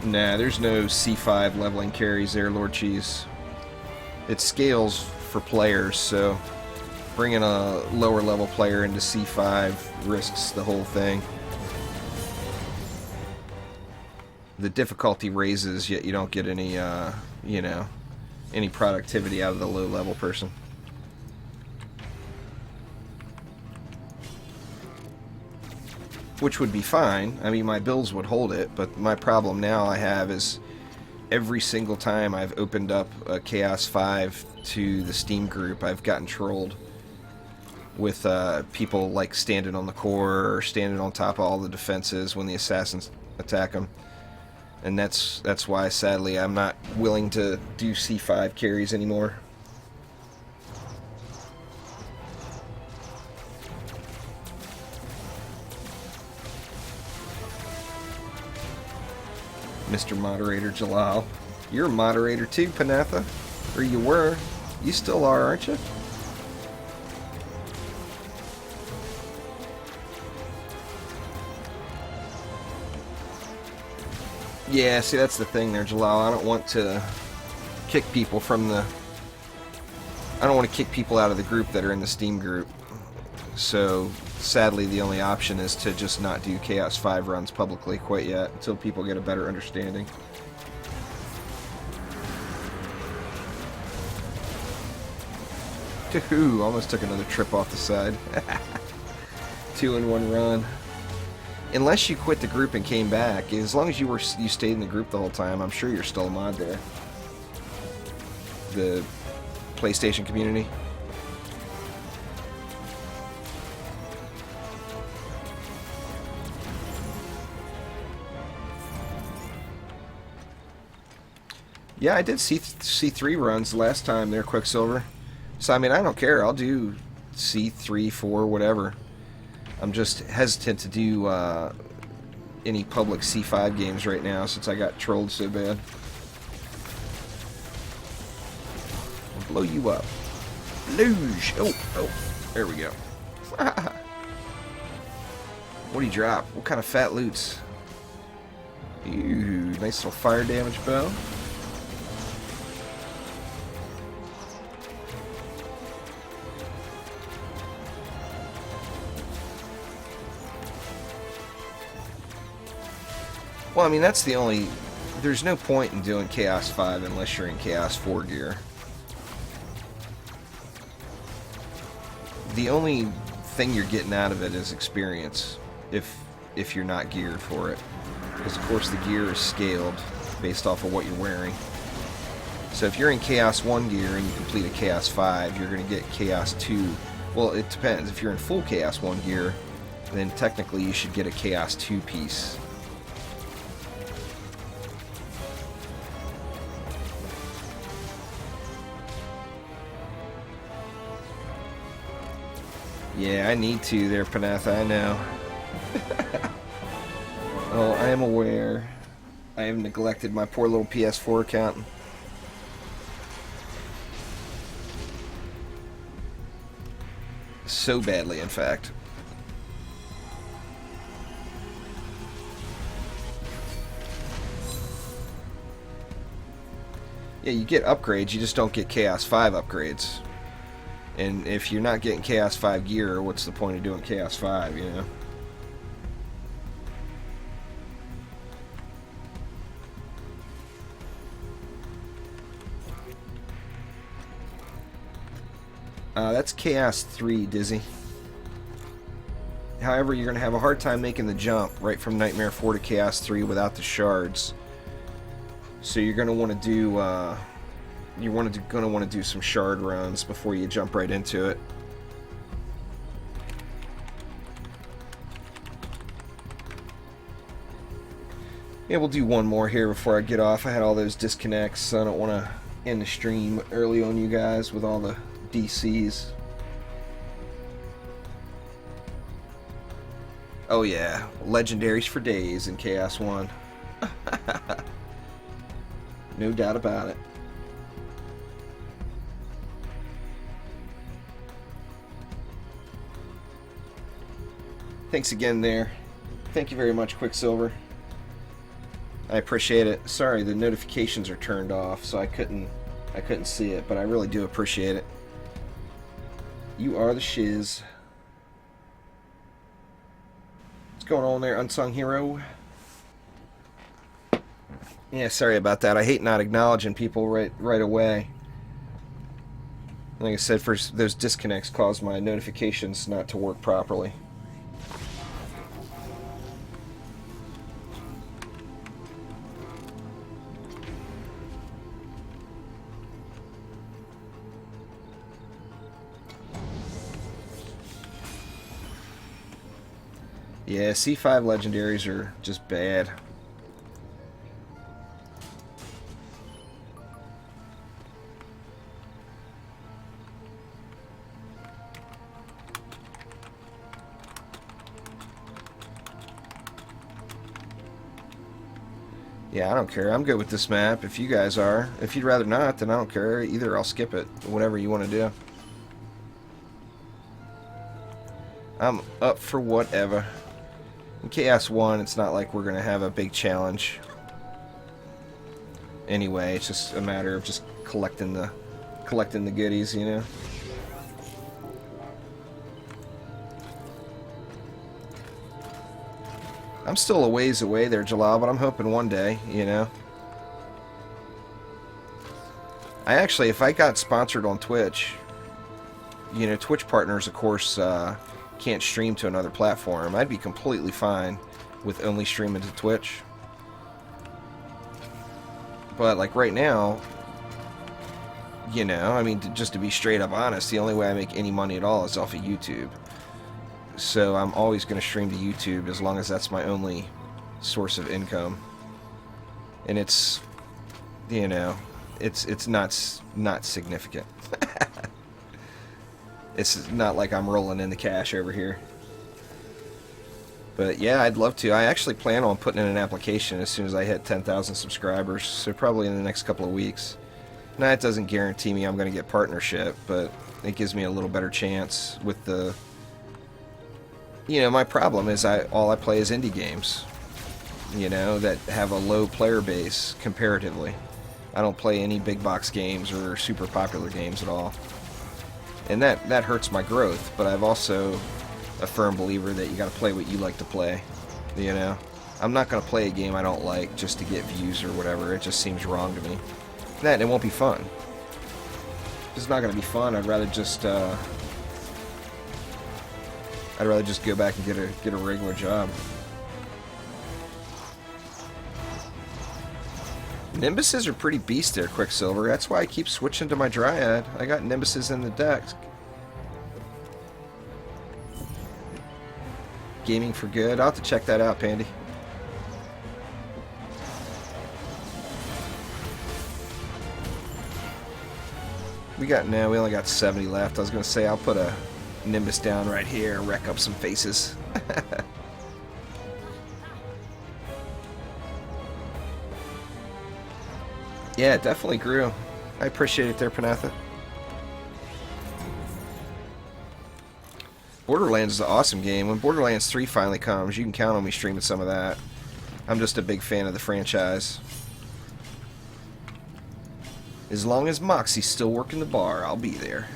Nah, there's no C5 leveling carries there, Lord Cheese. It scales for players, so bringing a lower level player into C5 risks the whole thing. The difficulty raises, yet you don't get any, you know, any productivity out of the low level person. Which would be fine. I mean, my builds would hold it, but my problem now I have is every single time I've opened up a Chaos 5 to the Steam group, I've gotten trolled with people like standing on the core or standing on top of all the defenses when the assassins attack them. And that's why, sadly, I'm not willing to do C5 carries anymore. Mr. Moderator Jalal. You're a moderator too, Panatha. Or you were. You still are, aren't you? Yeah, see, that's the thing there, Jalal. I don't want to kick people from the... I don't want to kick people out of the group that are in the Steam group. So, sadly, the only option is to just not do Chaos 5 runs publicly quite yet, until people get a better understanding. Ooh, almost took another trip off the side. 2-in-1 run. Unless you quit the group and came back, as long as you stayed in the group the whole time, I'm sure you're still a mod there. The PlayStation community. Yeah, I did C3 runs last time there, Quicksilver. So, I mean, I don't care. I'll do C3, 4, whatever. I'm just hesitant to do any public C5 games right now since I got trolled so bad. I'll blow you up. Luge! Oh, there we go. What do you drop? What kind of fat loots? Ooh, nice little fire damage bow. Well, I mean, that's the only... There's no point in doing Chaos 5 unless you're in Chaos 4 gear. The only thing you're getting out of it is experience, if you're not geared for it. Because, of course, the gear is scaled based off of what you're wearing. So if you're in Chaos 1 gear and you complete a Chaos 5, you're going to get Chaos 2. Well, it depends. If you're in full Chaos 1 gear, then technically you should get a Chaos 2 piece. Yeah, I need to there, Panatha, I know. Oh, I am aware. I have neglected my poor little PS4 account. So badly, in fact. Yeah, you get upgrades, you just don't get Chaos 5 upgrades. And if you're not getting Chaos 5 gear, what's the point of doing Chaos 5, you know? That's Chaos 3, Dizzy. However, you're going to have a hard time making the jump right from Nightmare 4 to Chaos 3 without the shards. So you're going to want to do... going to want to do some shard runs before you jump right into it. Yeah, we'll do one more here before I get off. I had all those disconnects, so I don't want to end the stream early on you guys with all the DCs. Oh yeah, legendaries for days in Chaos 1. No doubt about it. Thanks again there. Thank you very much, Quicksilver. I appreciate it. Sorry, the notifications are turned off, so I couldn't see it, but I really do appreciate it. You are the shiz. What's going on there, Unsung Hero? Yeah, sorry about that. I hate not acknowledging people right away. Like I said, first those disconnects caused my notifications not to work properly. Yeah, C5 legendaries are just bad. Yeah, I don't care. I'm good with this map if you guys are. If you'd rather not, then I don't care. Either I'll skip it. Whatever you want to do. I'm up for whatever. In Chaos 1, it's not like we're going to have a big challenge. Anyway, it's just a matter of just collecting the goodies, you know? I'm still a ways away there, Jalal, but I'm hoping one day, you know? I actually, if I got sponsored on Twitch, you know, Twitch partners, of course, can't stream to another platform. I'd be completely fine with only streaming to Twitch. But, like, right now, you know, I mean, just to be straight up honest, the only way I make any money at all is off of YouTube. So I'm always going to stream to YouTube as long as that's my only source of income. And it's, you know, it's not significant. It's not like I'm rolling in the cash over here. But yeah, I'd love to. I actually plan on putting in an application as soon as I hit 10,000 subscribers, so probably in the next couple of weeks. Now, it doesn't guarantee me I'm going to get partnership, but it gives me a little better chance with the... You know, my problem is all I play is indie games, you know, that have a low player base comparatively. I don't play any big box games or super popular games at all. And that hurts my growth, but I'm also a firm believer that you got to play what you like to play, you know. I'm not going to play a game I don't like just to get views or whatever. It just seems wrong to me. That, it won't be fun. It's not going to be fun. I'd rather just go back and get a regular job. Nimbuses are pretty beast there, Quicksilver. That's why I keep switching to my Dryad. I got Nimbuses in the deck. Gaming for Good. I'll have to check that out, Pandy. We only got 70 left. I was going to say I'll put a Nimbus down right here and wreck up some faces. Yeah, it definitely grew. I appreciate it there, Panatha. Borderlands is an awesome game. When Borderlands 3 finally comes, you can count on me streaming some of that. I'm just a big fan of the franchise. As long as Moxie's still working the bar, I'll be there.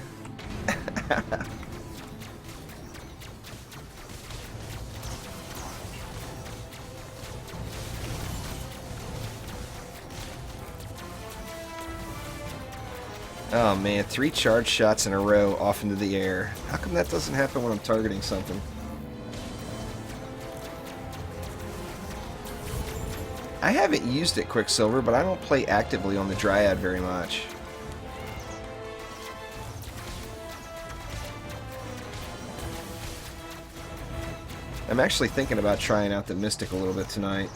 Oh man, 3 charge shots in a row off into the air. How come that doesn't happen when I'm targeting something? I haven't used it, Quicksilver, but I don't play actively on the Dryad very much. I'm actually thinking about trying out the Mystic a little bit tonight.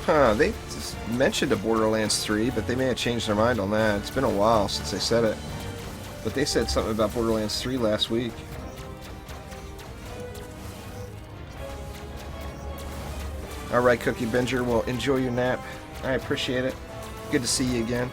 Huh, they mentioned a Borderlands 3, but they may have changed their mind on that. It's been a while since they said it. But they said something about Borderlands 3 last week. Alright, Cookie Binger, well, enjoy your nap. I appreciate it. Good to see you again.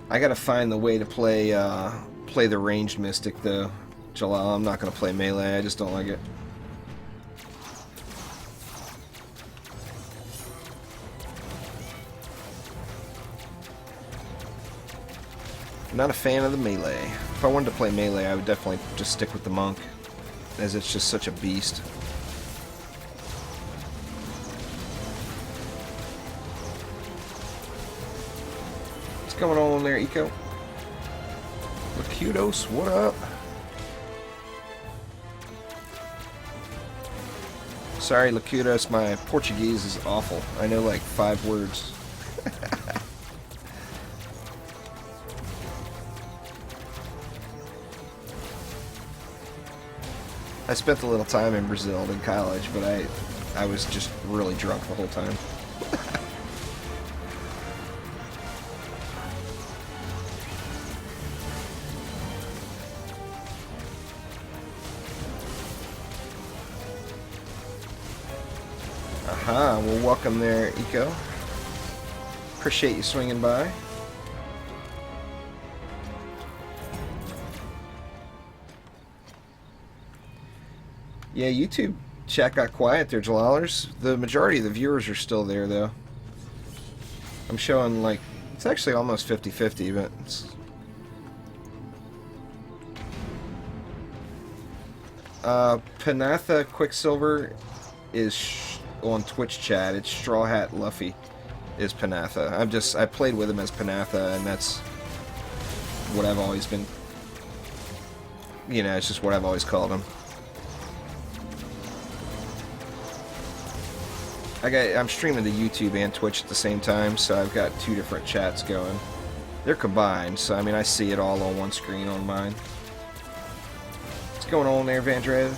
I gotta find the way to play the ranged Mystic though, Jalal. I'm not gonna play melee. I just don't like it. I'm not a fan of the melee. If I wanted to play melee, I would definitely just stick with the monk, as it's just such a beast. What's going on there, Eco? Lakudos, what up? Sorry, Lakudos, my Portuguese is awful. I know like 5 words. I spent a little time in Brazil in college, but I was just really drunk the whole time. Aha, well, welcome there, Eco. Appreciate you swinging by. Yeah, YouTube chat got quiet there, Jalalers. The majority of the viewers are still there, though. I'm showing, like, it's actually almost 50-50, but it's... Panatha Quicksilver is on Twitch chat. It's Straw Hat Luffy is Panatha. I played with him as Panatha, and that's what I've always been... You know, it's just what I've always called him. I'm streaming to YouTube and Twitch at the same time, so I've got 2 different chats going. They're combined, so I mean I see it all on one screen on mine. What's going on there, Vandrev?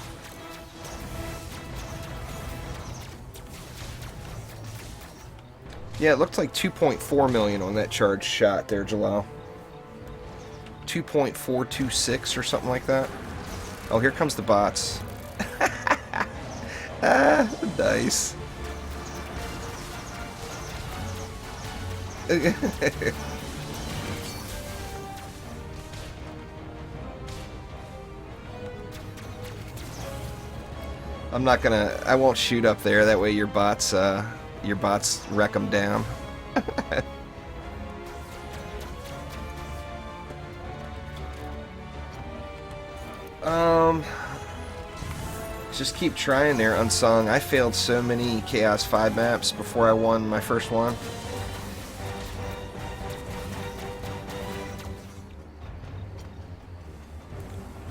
Yeah, it looked like 2.4 million on that charge shot there, Jalal. 2.426 or something like that. Oh, here comes the bots. Ah, nice. I'm not gonna. I won't shoot up there. That way your bots wreck them down. Just keep trying there, Unsung. I failed so many Chaos 5 maps before I won my first one.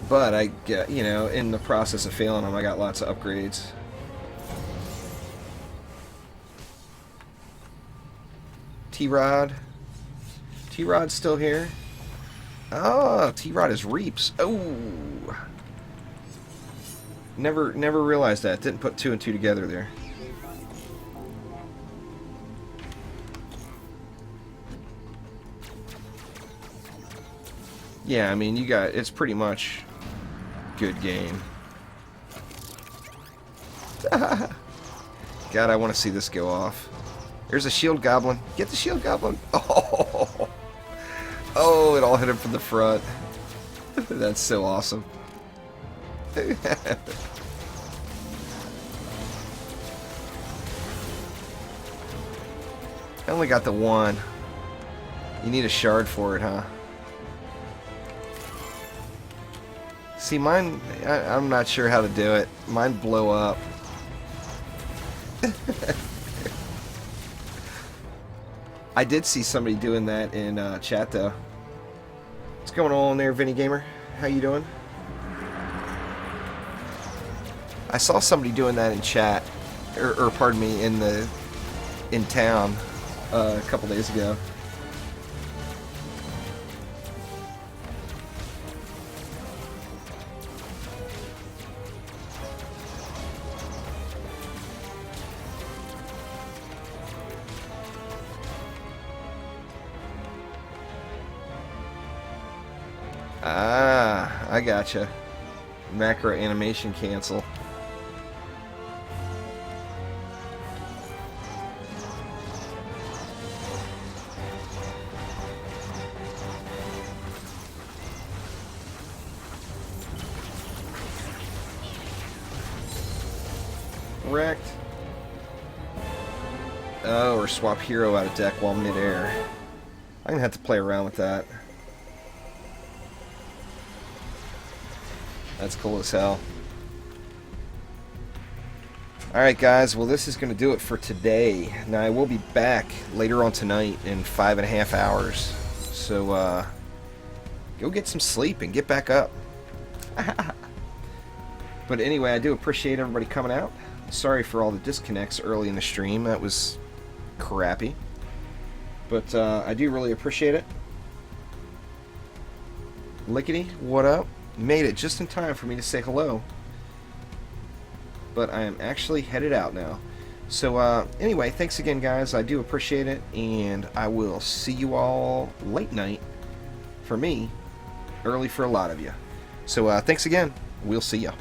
But I get, you know, in the process of failing them, I got lots of upgrades. T-Rod. T-Rod's still here. Oh, T-Rod is Reaps. Oh. Never realized that. Didn't put 2 and 2 together there. Yeah, I mean, it's pretty much good game. God, I want to see this go off. There's a shield goblin. Get the shield goblin. Oh, oh, it all hit him from the front. That's so awesome. I only got the one. You need a shard for it, huh? See, mine, I'm not sure how to do it. Mine blow up. I did see somebody doing that in chat, though. What's going on there, Vinny Gamer? How you doing? I saw somebody doing that in chat, or pardon me, in town a couple days ago. Ah, I gotcha. Macro animation cancel. Wrecked. Oh, or swap hero out of deck while mid-air. I'm gonna have to play around with that. That's cool as hell. Alright guys, well this is going to do it for today. Now I will be back later on tonight in 5.5 hours. So go get some sleep and get back up. But anyway, I do appreciate everybody coming out. Sorry for all the disconnects early in the stream. That was crappy. But I do really appreciate it. Lickety, what up? Made it just in time for me to say hello. But I am actually headed out now. So anyway, thanks again guys. I do appreciate it. And I will see you all late night for me. Early for a lot of you. So thanks again. We'll see ya.